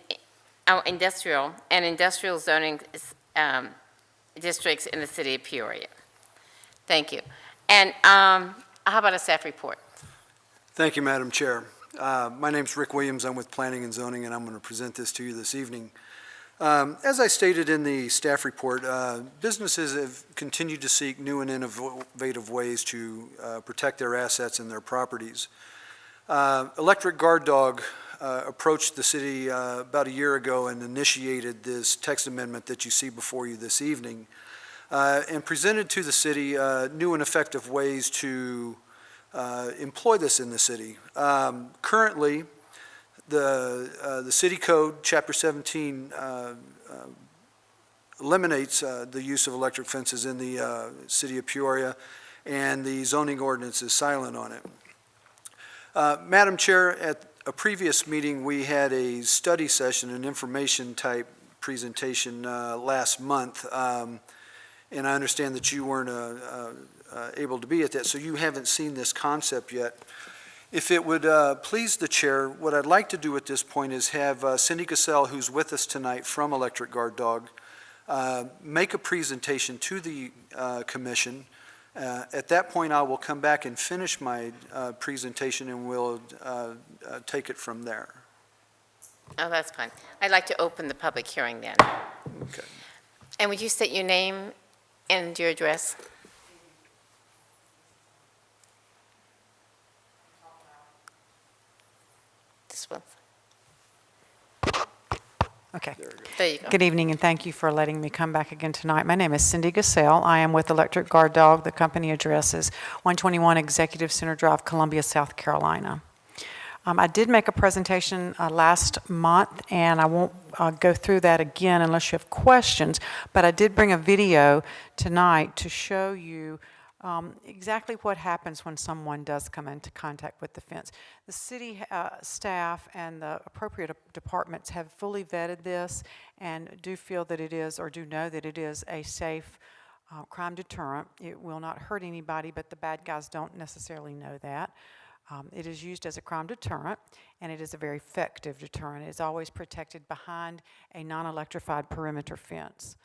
industrial zoning districts in the city of Peoria. Thank you. And how about a staff report? Thank you, Madam Chair. My name's Rick Williams. I'm with Planning and Zoning, and I'm going to present this to you this evening. As I stated in the staff report, businesses have continued to seek new and innovative ways to protect their assets and their properties. Electric Guard Dog approached the city about a year ago and initiated this text amendment that you see before you this evening, and presented to the city new and effective ways to employ this in the city. Currently, the city code, Chapter 17, eliminates the use of electric fences in the city of Peoria, and the zoning ordinance is silent on it. Madam Chair, at a previous meeting, we had a study session, an information type presentation last month, and I understand that you weren't able to be at that, so you haven't seen this concept yet. If it would please the chair, what I'd like to do at this point is have Cindy Cassell, who's with us tonight from Electric Guard Dog, make a presentation to the commission. At that point, I will come back and finish my presentation, and we'll take it from there. Oh, that's fine. I'd like to open the public hearing then. Okay. And would you state your name and your address? This one. Okay. There you go. Good evening, and thank you for letting me come back again tonight. My name is Cindy Gassell. I am with Electric Guard Dog. The company address is 121 Executive Center Drive, Columbia, South Carolina. I did make a presentation last month, and I won't go through that again unless you have questions, but I did bring a video tonight to show you exactly what happens when someone does come into contact with the fence. The city staff and the appropriate departments have fully vetted this and do feel that it is, or do know that it is, a safe crime deterrent. It will not hurt anybody, but the bad guys don't necessarily know that. It is used as a crime deterrent, and it is a very effective deterrent. It is always protected behind a non-electrified perimeter fence.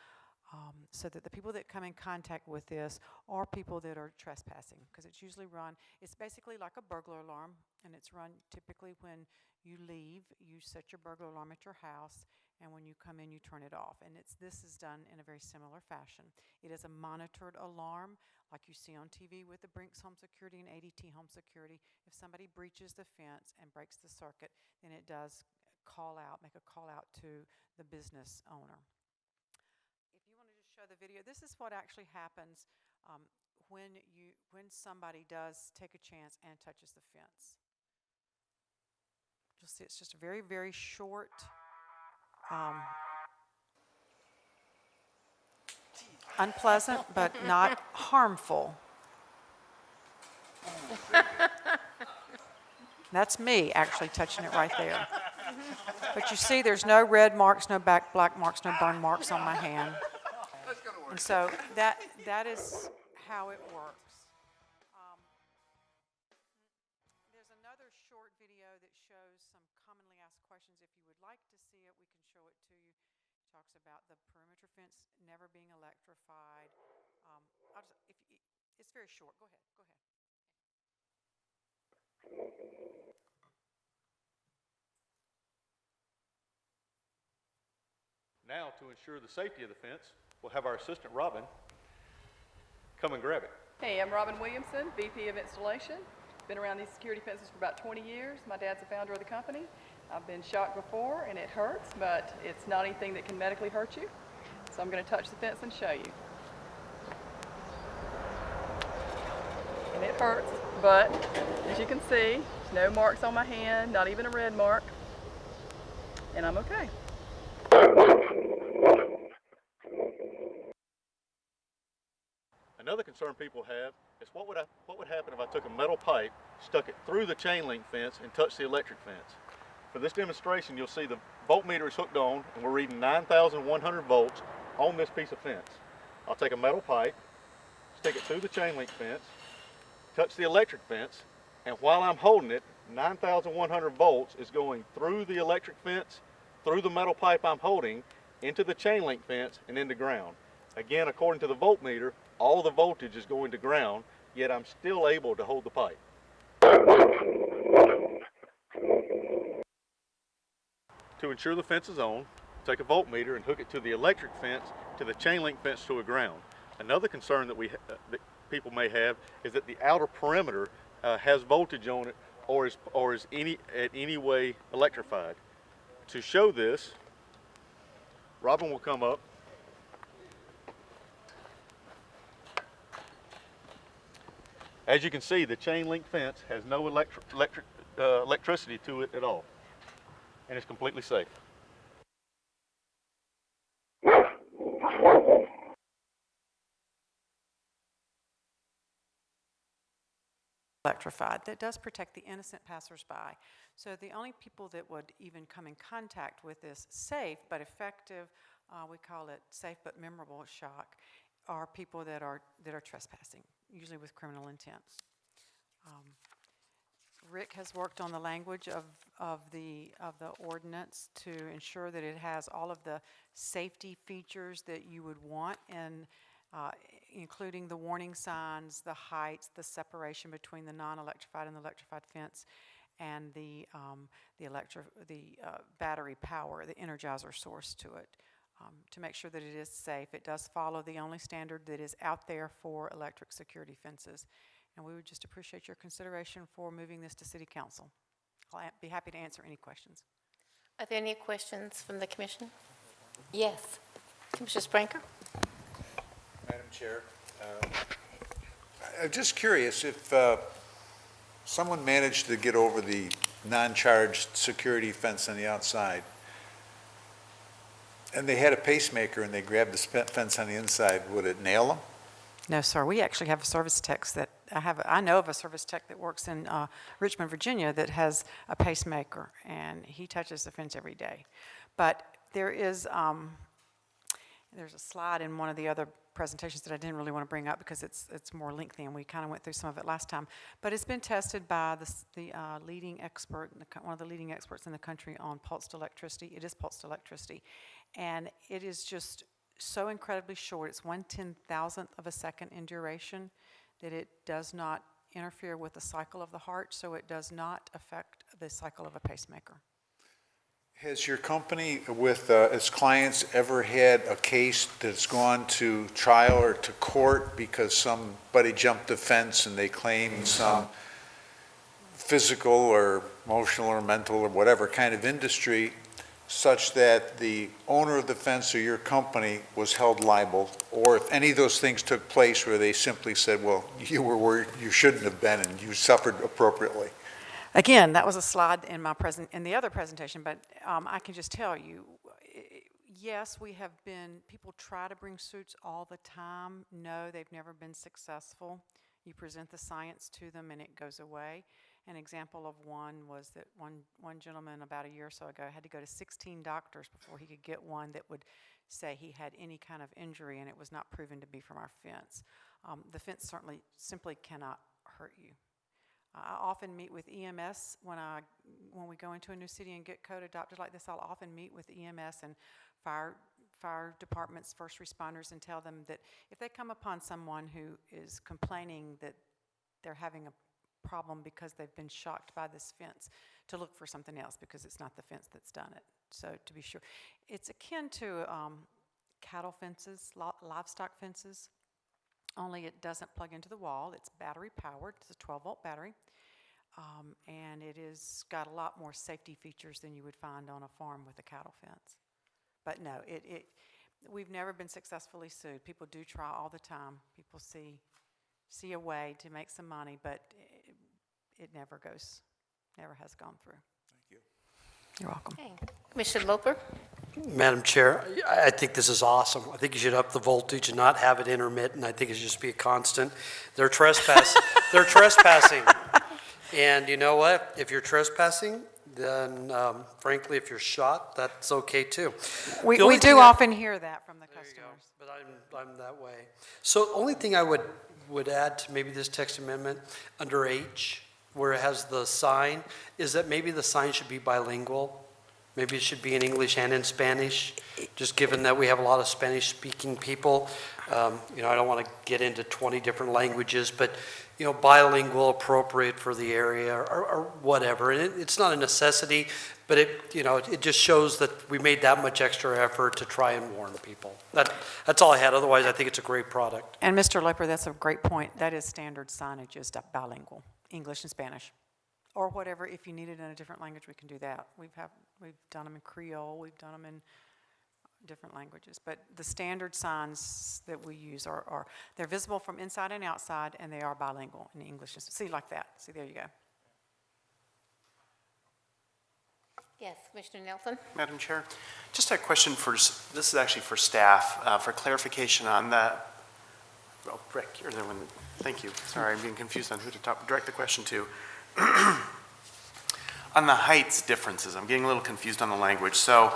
so that the people that come in contact with this are people that are trespassing, because it's usually run, it's basically like a burglar alarm, and it's run typically when you leave, you set your burglar alarm at your house, and when you come in, you turn it off. And this is done in a very similar fashion. It is a monitored alarm, like you see on TV with the Brinks Home Security and ADT Home Security. If somebody breaches the fence and breaks the circuit, then it does make a call out to the business owner. If you want to just show the video, this is what actually happens when somebody does take a chance and touches the fence. You'll see it's just a very, very short, unpleasant, but not harmful. That's me actually touching it right there. But you see there's no red marks, no black marks, no burn marks on my hand. And so that is how it works. There's another short video that shows some commonly asked questions. If you would like to see it, we can show it to you. It talks about the perimeter fence never being electrified. It's very short. Go ahead. Now, to ensure the safety of the fence, we'll have our assistant, Robin, come and grab it. Hey, I'm Robin Williamson, VP of Installation. Been around these security fences for about 20 years. My dad's the founder of the company. I've been shocked before, and it hurts, but it's not anything that can medically hurt you. So I'm going to touch the fence and show you. And it hurts, but as you can see, no marks on my hand, not even a red mark, and I'm okay. Another concern people have is what would happen if I took a metal pipe, stuck it through the chain link fence, and touched the electric fence. For this demonstration, you'll see the voltmeter is hooked on, and we're reading 9,100 volts on this piece of fence. I'll take a metal pipe, stick it through the chain link fence, touch the electric fence, and while I'm holding it, 9,100 volts is going through the electric fence, through the metal pipe I'm holding, into the chain link fence, and into ground. Again, according to the voltmeter, all the voltage is going to ground, yet I'm still able to hold the pipe. To ensure the fence is on, take a voltmeter and hook it to the electric fence, to the chain link fence, to a ground. Another concern that people may have is that the outer perimeter has voltage on it or is in any way electrified. To show this, Robin will come up. As you can see, the chain link fence has no electricity to it at all, and it's completely safe. Electrified. That does protect the innocent passersby. So the only people that would even come in contact with this safe but effective, we call it safe but memorable shock, are people that are trespassing, usually with criminal intent. Rick has worked on the language of the ordinance to ensure that it has all of the safety features that you would want, and including the warning signs, the heights, the separation between the non-electrified and the electrified fence, and the battery power, the energizer source to it. To make sure that it is safe. It does follow the only standard that is out there for electric security fences. And we would just appreciate your consideration for moving this to City Council. I'll be happy to answer any questions. Are there any questions from the commission? Yes. Commissioner Spranker? Madam Chair, I'm just curious if someone managed to get over the non-charged security fence on the outside, and they had a pacemaker and they grabbed the fence on the inside, would it nail them? No, sir. We actually have a service tech that I know of a service tech that works in Richmond, Virginia, that has a pacemaker, and he touches the fence every day. But there is there's a slide in one of the other presentations that I didn't really want to bring up because it's more lengthy, and we kind of went through some of it last time. But it's been tested by the leading expert, one of the leading experts in the country on pulsed electricity. It is pulsed electricity, and it is just so incredibly short, it's 1/10,000th of a second in duration, that it does not interfere with the cycle of the heart, so it does not affect the cycle of a pacemaker. Has your company with its clients ever had a case that's gone to trial or to court because somebody jumped the fence and they claimed some physical or emotional or mental or whatever kind of industry such that the owner of the fence or your company was held liable? Or if any of those things took place where they simply said, well, you were where you shouldn't have been and you suffered appropriately? Again, that was a slide in in the other presentation, but I can just tell you, yes, we have been, people try to bring suits all the time. No, they've never been successful. You present the science to them and it goes away. An example of one was that one gentleman about a year or so ago had to go to 16 doctors before he could get one that would say he had any kind of injury, and it was not proven to be from our fence. The fence simply cannot hurt you. I often meet with EMS when we go into a new city and get code adopted like this. I'll often meet with EMS and fire departments, first responders, and tell them that if they come upon someone who is complaining that they're having a problem because they've been shocked by this fence, to look for something else because it's not the fence that's done it. So to be sure, it's akin to cattle fences, livestock fences. Only it doesn't plug into the wall. It's battery powered. It's a 12-volt battery. And it has got a lot more safety features than you would find on a farm with a cattle fence. But no, we've never been successfully sued. People do try all the time. People see a way to make some money, but it never has gone through. Thank you. You're welcome. Okay. Commissioner Loper? Madam Chair, I think this is awesome. I think you should up the voltage and not have it intermittent. I think it should just be a constant. They're trespassing. They're trespassing. And you know what? If you're trespassing, then frankly, if you're shot, that's okay too. We The only do thing often hear that from the There you go. customers. But I'm that way. So the only thing I would add to maybe this text amendment under H, where it has the sign, is that maybe the sign should be bilingual. Maybe it should be in English and in Spanish, just given that we have a lot of Spanish-speaking people. I don't want to get into 20 different languages, but, bilingual, appropriate for the area, or whatever. And it's not a necessity, but it just shows that we made that much extra effort to try and warn people. That's all I had. Otherwise, I think it's a great product. And Mr. Loper, that's a great point. That is standard signage, is bilingual, English and Spanish. Or whatever, if you need it in a different language, we can do that. We've done them in Creole, we've done them in different languages. But the standard signs that we use they're visible from inside and outside, and they are bilingual in English. See, like that. See, there you go. Yes, Commissioner Nelson? Madam Chair, just a question this is actually for staff, for clarification on the, Rick, you're the one, thank you. Sorry, I'm being confused on who to direct the question to. On the heights differences, I'm getting a little confused on the language. So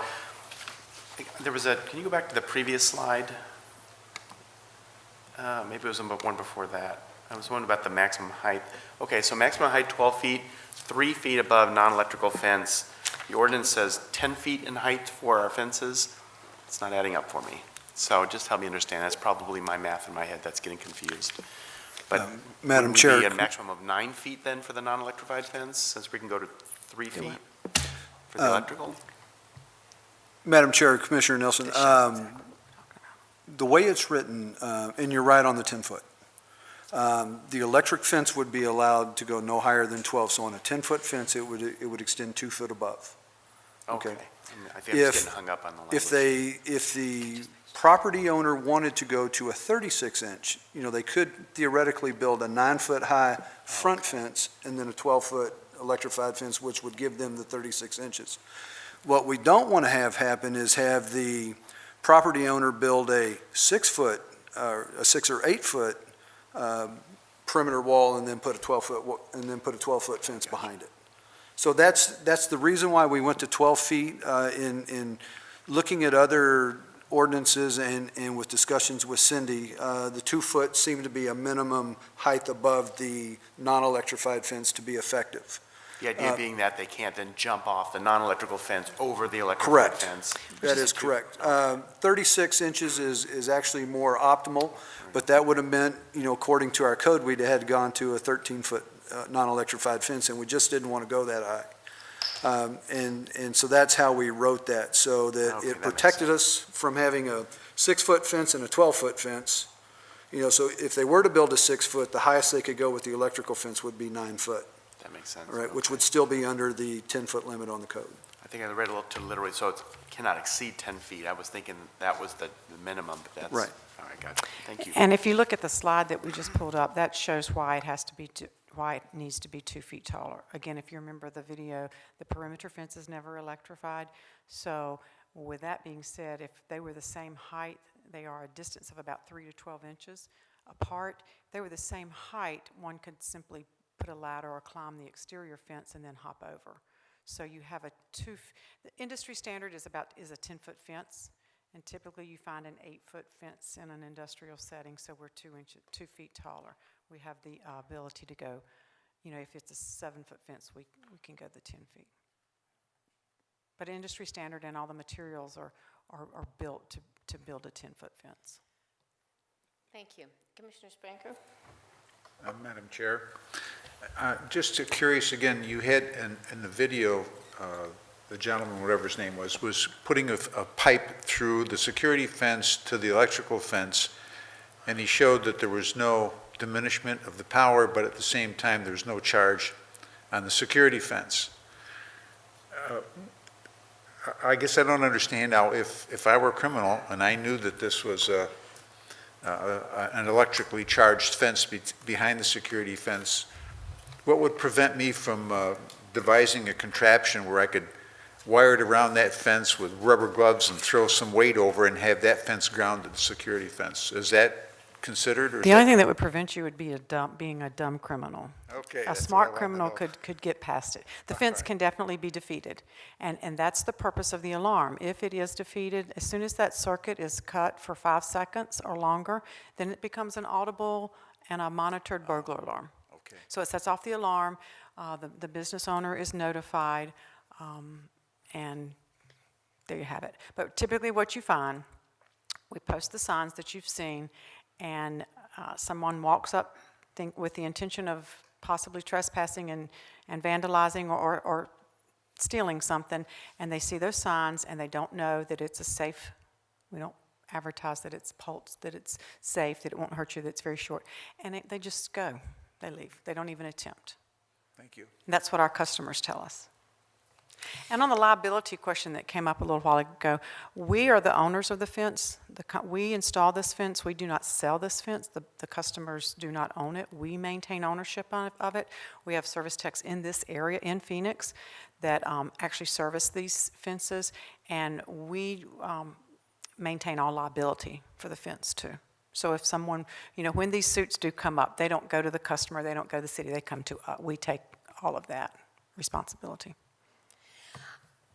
can you go back to the previous slide? Maybe it was one before that. I was wondering about the maximum height. Okay, so maximum height 12 feet, 3 feet above non-electrical fence. The ordinance says 10 feet in height for our fences. It's not adding up for me. So just help me understand. That's probably my math in my head that's getting confused. But Madam would Chair, we be a maximum of 9 feet then for the non-electrified fence, since we can go to 3 feet for the electrical? Madam Chair, Commissioner Nelson, the way it's written, and you're right on the 10-foot, the electric fence would be allowed to go no higher than 12. So on a 10-foot fence, it would extend 2 foot above. Okay. Okay. I think I'm just getting hung up on the language. If the property owner wanted to go to a 36-inch, they could theoretically build a 9-foot-high front fence and then a 12-foot electrified fence, which would give them the 36 inches. What we don't want to have happen is have the property owner build a 6-foot, or a 6 or 8-foot perimeter wall and then put a 12-foot fence behind it. So that's the reason why we went to 12 feet in looking at other ordinances and with discussions with Cindy. The 2 foot seemed to be a minimum height above the non-electrified fence to be effective. The idea being that they can't then jump off the non-electrical fence over the electrical Correct. fence. That is correct. 36 inches is actually more optimal, but that would have meant, according to our code, we'd have had gone to a 13-foot non-electrified fence, and we just didn't want to go that high. And so that's how we wrote that, so that Okay, it that makes protected us from having a 6-foot fence and a 12-foot fence. So if they were to build a 6-foot, the highest they could go with the electrical fence would be 9 foot, That makes sense. right, which Okay. would still be under the 10-foot limit on the code. I think I read a little too literally, so it cannot exceed 10 feet. I was thinking that was the minimum, but that's. Right. All right, gotcha. Thank you. And if you look at the slide that we just pulled up, that shows why it has to be, why it needs to be 2 feet taller. Again, if you remember the video, the perimeter fence is never electrified. So with that being said, if they were the same height, they are a distance of about 3 to 12 inches apart. If they were the same height, one could simply put a ladder or climb the exterior fence and then hop over. So you have the industry standard is a 10-foot fence, and typically you find an 8-foot fence in an industrial setting, so we're 2 feet taller. We have the ability to go, if it's a 7-foot fence, we can go the 10 feet. But industry standard and all the materials are built to build a 10-foot fence. Thank you. Commissioner Spanker? Madam Chair, just curious again, you had in the video, the gentleman, whatever his name was putting a pipe through the security fence to the electrical fence, and he showed that there was no diminishment of the power, but at the same time, there's no charge on the security fence. I guess I don't understand now, if I were a criminal and I knew that this was an electrically charged fence behind the security fence, what would prevent me from devising a contraption where I could wire it around that fence with rubber gloves and throw some weight over and have that fence grounded to the security fence? Is that considered? Or is The only that- thing that would prevent you would be being a dumb criminal. Okay, A that's what I smart wanted to criminal know. could get past it. The fence can definitely be defeated, and that's the purpose of the alarm. If it is defeated, as soon as that circuit is cut for 5 seconds or longer, then it becomes an audible and a monitored burglar alarm. Okay. So it sets off the alarm, the business owner is notified, and there you have it. But typically what you find, we post the signs that you've seen, and someone walks up with the intention of possibly trespassing and vandalizing or stealing something, and they see those signs and they don't know that it's a safe, we don't advertise that it's pulsed, that it's safe, that it won't hurt you, that it's very short, and they just go, they leave, they don't even attempt. Thank you. And that's what our customers tell us. And on the liability question that came up a little while ago, we are the owners of the fence. We install this fence. We do not sell this fence. The customers do not own it. We maintain ownership of it. We have service techs in this area in Phoenix that actually service these fences, and we maintain all liability for the fence too. So if someone, when these suits do come up, they don't go to the customer, they don't go to the city, they come to us. We take all of that responsibility.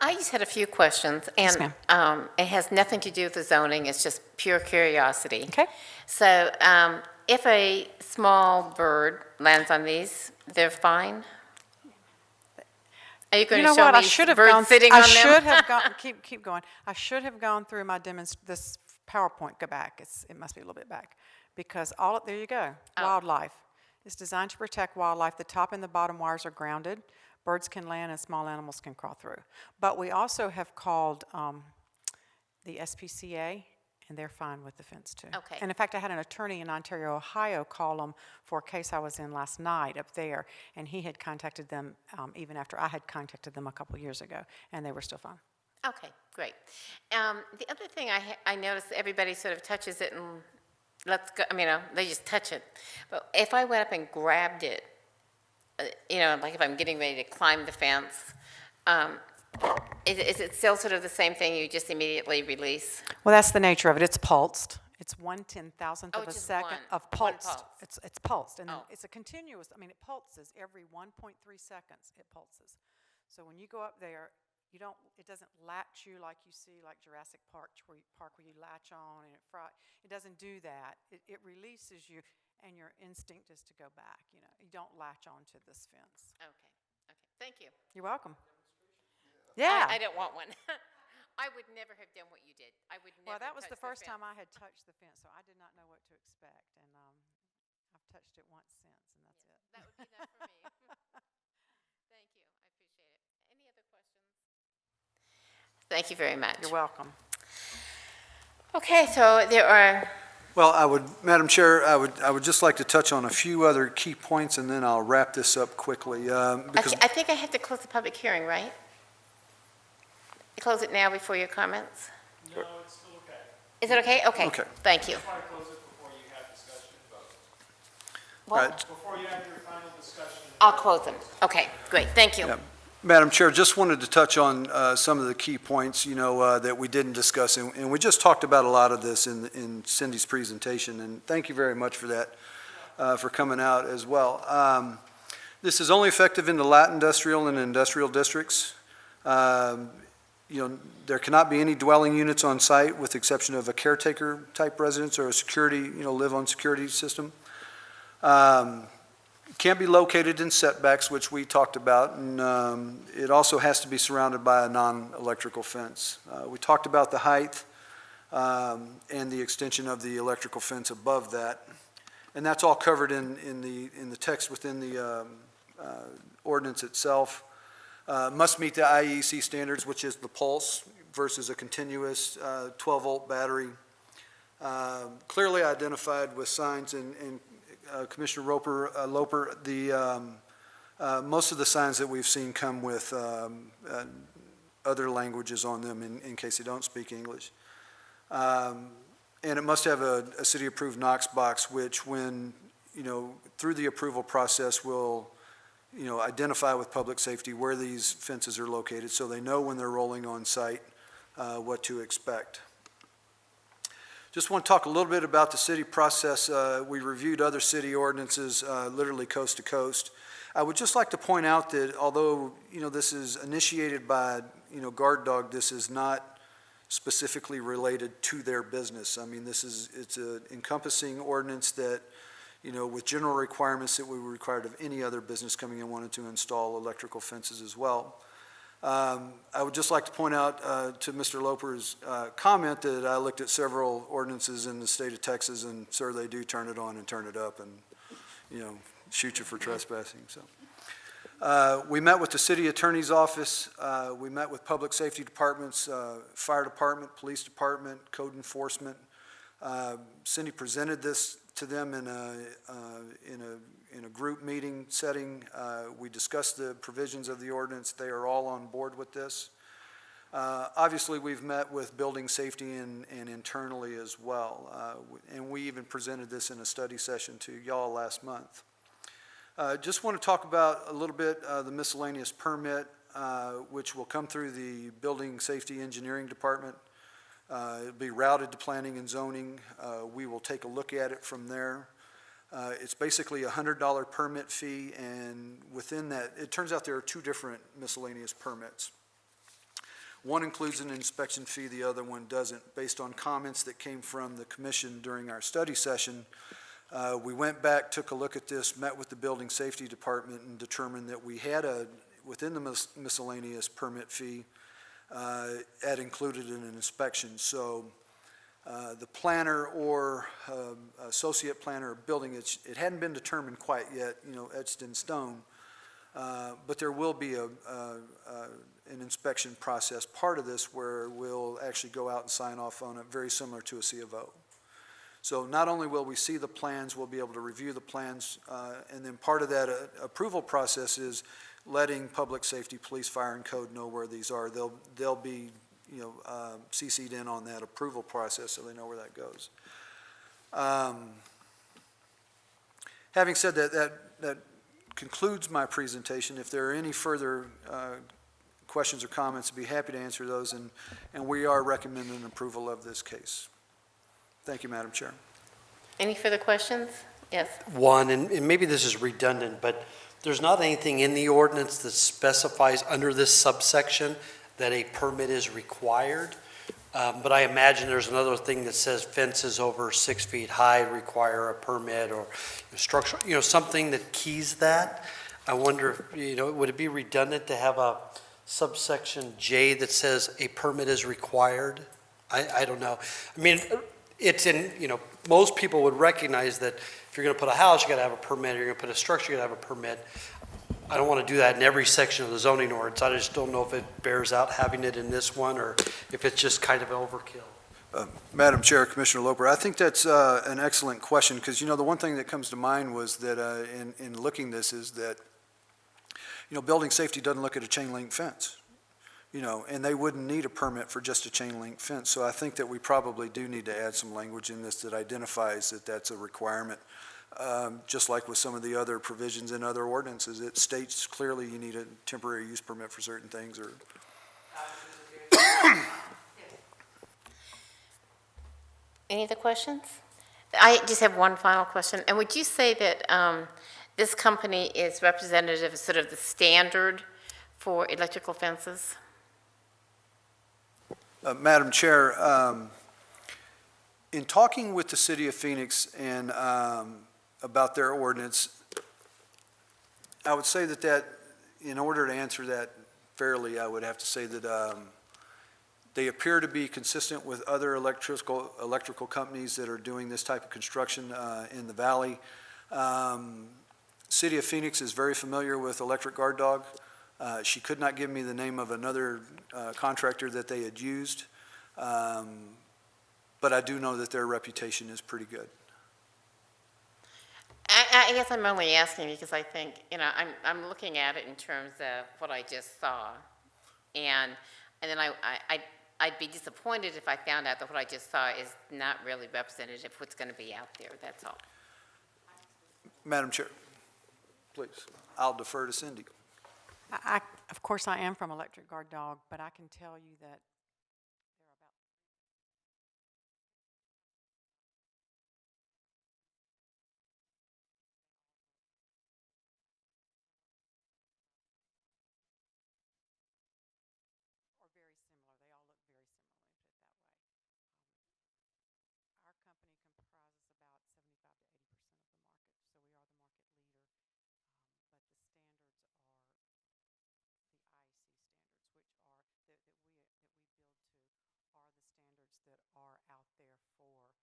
I just had a few questions, Yes, and it has nothing to do with the zoning, it's just pure curiosity. Okay. So if a small bird lands on these, they're fine? Are you going You to know show what? I me should have birds gone. sitting I on them? should have gone. Keep going. I should have gone through my this PowerPoint. Go back. It must be a little bit back, because there you go. Oh. Wildlife. It's designed to protect wildlife. The top and the bottom wires are grounded. Birds can land and small animals can crawl through. But we also have called the SPCA, and they're fine with the fence too. Okay. And in fact, I had an attorney in Ontario, Ohio, call them for a case I was in last night up there, and he had contacted them even after I had contacted them a couple years ago, and they were still fine. Okay, great. The other thing I noticed, everybody sort of touches it and let's go, they just touch it. But if I went up and grabbed it, like if I'm getting ready to climb the fence, is it still sort of the same thing, you just immediately release? Well, that's the nature of it. It's pulsed. It's 1/10,000th Oh, of a just second one. of One pulsed. pulse. It's pulsed, and then Oh. it's a continuous. It pulses every 1.3 seconds. It pulses. So when you go up there, it doesn't latch you like you see like Jurassic Park where you latch on and it doesn't do that. It releases you, and your instinct is to go back. You don't latch onto this fence. Okay, okay. Thank you. You're welcome. Yeah. I don't want one. I would never have done what you did. I would never. Well, that was touch the first fence. time I had touched the fence, so I did not know what to expect, and I've touched it once since, and that's it. That would be enough for me. Thank you. I appreciate it. Any other questions? Thank you very much. You're welcome. Okay, so there are, Well, Madam Chair, I would just like to touch on a few other key points, and then I'll wrap this up quickly. Because I think I have to close the public hearing, right? Close it now before your comments? No, it's still okay. Is it okay? Okay. Okay. Thank you. Try to close it before you have discussion and vote. What? Right. Before you have your final discussion. I'll close them. Okay, great. Thank you. Yeah. Madam Chair, just wanted to touch on some of the key points, that we didn't discuss, and we just talked about a lot of this in Cindy's presentation, and thank you very much for that, for coming out as well. This is only effective in the light industrial and industrial districts. There cannot be any dwelling units on site with the exception of a caretaker-type residence or a security, live-on security system. Can't be located in setbacks, which we talked about, and it also has to be surrounded by a non-electrical fence. We talked about the height and the extension of the electrical fence above that, and that's all covered in the text within the ordinance itself. Must meet the IEC standards, which is the pulse versus a continuous 12-volt battery. Clearly identified with signs, and Commissioner Loper, most of the signs that we've seen come with other languages on them in case they don't speak English. And it must have a city-approved Knox box, which when, through the approval process will identify with public safety where these fences are located so they know when they're rolling on site what to expect. Just want to talk a little bit about the city process. We reviewed other city ordinances, literally coast to coast. I would just like to point out that although, this is initiated by, Guard Dog, this is not specifically related to their business. I mean, it's an encompassing ordinance that, with general requirements that we were required of any other business coming in wanted to install electrical fences as well. I would just like to point out to Mr. Loper's comment that I looked at several ordinances in the state of Texas, and sir, they do turn it on and turn it up and, shoot you for trespassing. So we met with the city attorney's office. We met with public safety departments, fire department, police department, code enforcement. Cindy presented this to them in a group meeting setting. We discussed the provisions of the ordinance. They are all on board with this. Obviously, we've met with building safety and internally as well. And we even presented this in a study session to y'all last month. Just want to talk about a little bit the miscellaneous permit, which will come through the Building Safety Engineering Department. It'll be routed to planning and zoning. We will take a look at it from there. It's basically a $100 permit fee, and within that, it turns out there are two different miscellaneous permits. One includes an inspection fee, the other one doesn't. Based on comments that came from the commission during our study session, we went back, took a look at this, met with the Building Safety Department, and determined that we had within the miscellaneous permit fee, that included an inspection. So the planner or associate planner of building, it hadn't been determined quite yet, etched in stone, but there will be an inspection process, part of this, where we'll actually go out and sign off on it, very similar to a C of O. So not only will we see the plans, we'll be able to review the plans, and then part of that approval process is letting public safety, police, fire, and code know where these are. They'll be, CC'd in on that approval process so they know where that goes. Having said that concludes my presentation. If there are any further questions or comments, I'd be happy to answer those, and we are recommending approval of this case. Thank you, Madam Chair. Any further questions? Yes. One, and maybe this is redundant, but there's not anything in the ordinance that specifies under this subsection that a permit is required. But I imagine there's another thing that says fences over 6 feet high require a permit, or structural, something that keys that. I wonder, if, would it be redundant to have a subsection J that says a permit is required? I don't know. I mean, it's in, most people would recognize that if you're going to put a house, you got to have a permit, or you're going to put a structure, you got to have a permit. I don't want to do that in every section of the zoning ordinance. I just don't know if it bears out having it in this one, or if it's just kind of overkill. Madam Chair, Commissioner Loper, I think that's an excellent question, because, the one thing that comes to mind was that in looking this is that, building safety doesn't look at a chain link fence, and they wouldn't need a permit for just a chain link fence. So I think that we probably do need to add some language in this that identifies that that's a requirement. Just like with some of the other provisions in other ordinances, it states clearly you need a temporary use permit for certain things, or. Any other questions? I just have one final question. And would you say that this company is representative of sort of the standard for electrical fences? Madam Chair, in talking with the city of Phoenix and about their ordinance, I would say that in order to answer that fairly, I would have to say that they appear to be consistent with other electrical companies that are doing this type of construction in the valley. City of Phoenix is very familiar with Electric Guard Dog. She could not give me the name of another contractor that they had used, but I do know that their reputation is pretty good. I guess I'm only asking because I think, I'm looking at it in terms of what I just saw. And then I'd be disappointed if I found out that what I just saw is not really representative of what's going to be out there, that's all. Madam Chair, please, I'll defer to Cindy. Of course, I am from Electric Guard Dog, but I can tell you that there are about or very similar. They all look very similar, let me put it that way. Our company comprises about 75 to 80% of the market, so we are the market leader. But the standards are the IEC standards, which are that we build to are the standards that are out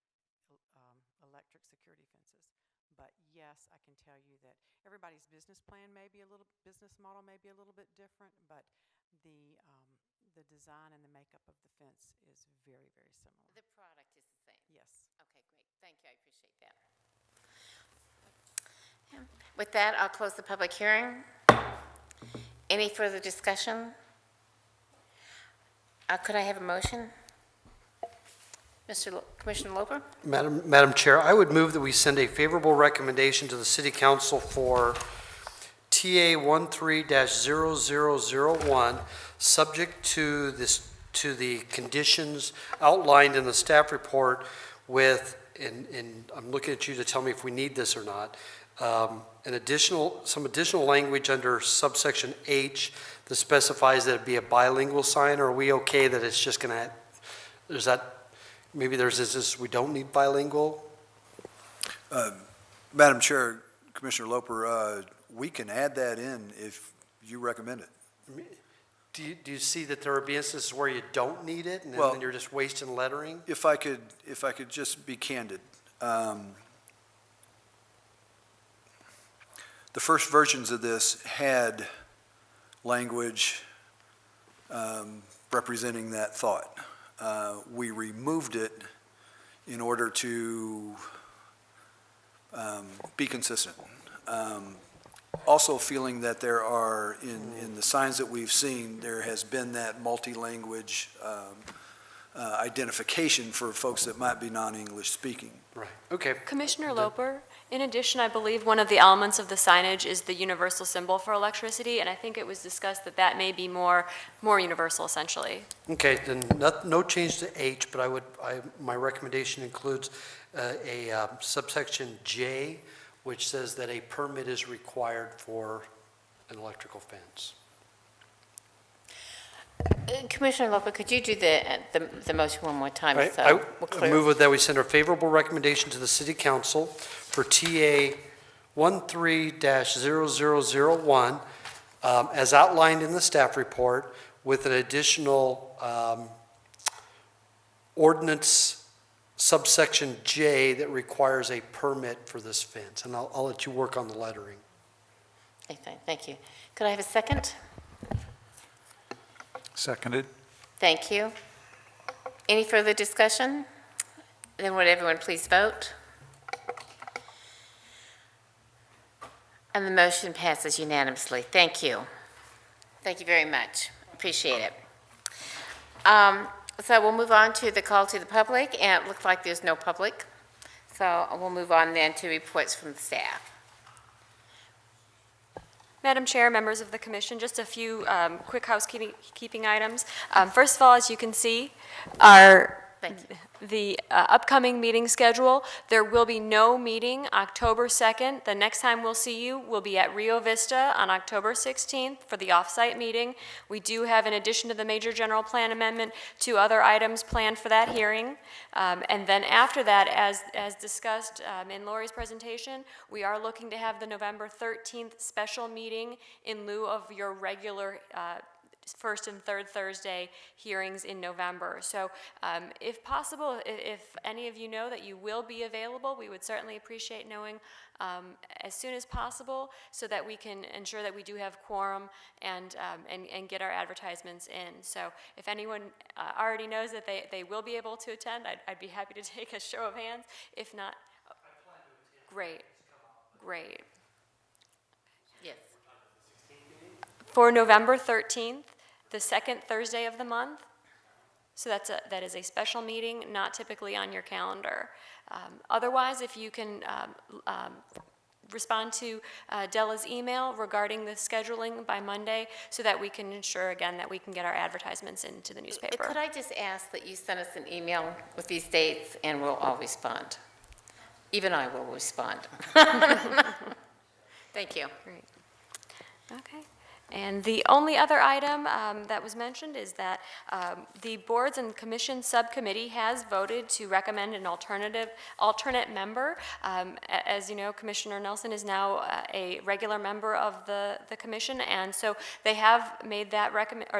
there for electric security fences. But yes, I can tell you that everybody's business plan may be business model may be a little bit different, but the design and the makeup of the fence is very, very similar. The product is the same? Yes. Okay, great. Thank you, I appreciate that. Yeah. With that, I'll close the public hearing. Any further discussion? Could I have a motion? Commissioner Loper? Madam Chair, I would move that we send a favorable recommendation to the City Council for TA 13-0001, subject to the conditions outlined in the staff report with, and I'm looking at you to tell me if we need this or not, some additional language under subsection H that specifies that it be a bilingual sign, or are we okay that it's just gonna, maybe there's this, we don't need bilingual? Madam Chair, Commissioner Loper, we can add that in if you recommend it. Do you see that there would be instances where you don't need it, and Well, then you're just wasting lettering? If I could just be candid, the first versions of this had language representing that thought. We removed it in order to be consistent. Also feeling that there are, in the signs that we've seen, there has been that multi-language identification for folks that might be non-English speaking. Right, okay. Commissioner Loper, in addition, I believe one of the elements of the signage is the universal symbol for electricity, and I think it was discussed that that may be more universal essentially. Okay, then no change to H, but my recommendation includes a subsection J, which says that a permit is required for an electrical fence. Commissioner Loper, could you do the motion one more time? Right, So we're I clear? move that we send a favorable recommendation to the City Council for TA 13-0001, as outlined in the staff report, with an additional ordinance subsection J that requires a permit for this fence. And I'll let you work on the lettering. Okay, fine, thank you. Could I have a second? Seconded. Thank you. Any further discussion? Then would everyone please vote? And the motion passes unanimously. Thank you. Thank you very much. Appreciate it. So we'll move on to the call to the public, and it looks like there's no public. So we'll move on then to reports from the staff. Madam Chair, members of the commission, just a few quick housekeeping items. First of all, as you can see, the upcoming meeting schedule, there will be no meeting October 2nd. The next time we'll see you will be at Rio Vista on October 16th for the off-site meeting. We do have, in addition to the major general plan amendment, 2 other items planned for that hearing. And then after that, as discussed in Lori's presentation, we are looking to have the November 13th special meeting in lieu of your regular first and third Thursday hearings in November. So if possible, if any of you know that you will be available, we would certainly appreciate knowing as soon as possible so that we can ensure that we do have quorum and get our advertisements in. So if anyone already knows that they will be able to attend, I'd be happy to take a show of hands. If not, great, great. Yes. For November 13th, the second Thursday of the month. So that is a special meeting, not typically on your calendar. Otherwise, if you can respond to Della's email regarding the scheduling by Monday so that we can ensure, again, that we can get our advertisements into the newspaper. Could I just ask that you send us an email with these dates, and we'll all respond? Even I will respond. Thank you. Great. Okay. And the only other item that was mentioned is that the Boards and Commissions Subcommittee has voted to recommend an alternate member. As you know, Commissioner Nelson is now a regular member of the commission, and so they have made that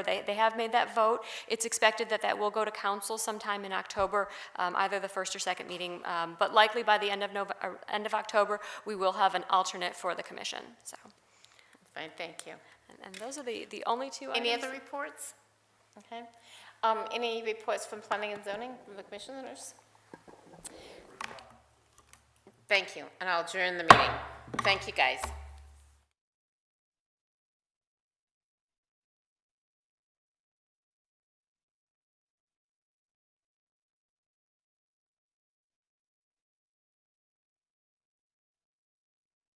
they have made that vote. It's expected that that will go to council sometime in October, either the first or second meeting, but likely by the end of October, we will have an alternate for the commission. So. Fine, thank you. And those are the only 2 items. Any other reports? Okay. Any reports from planning and zoning from the commissioners? Thank you, and I'll adjourn the meeting. Thank you, guys.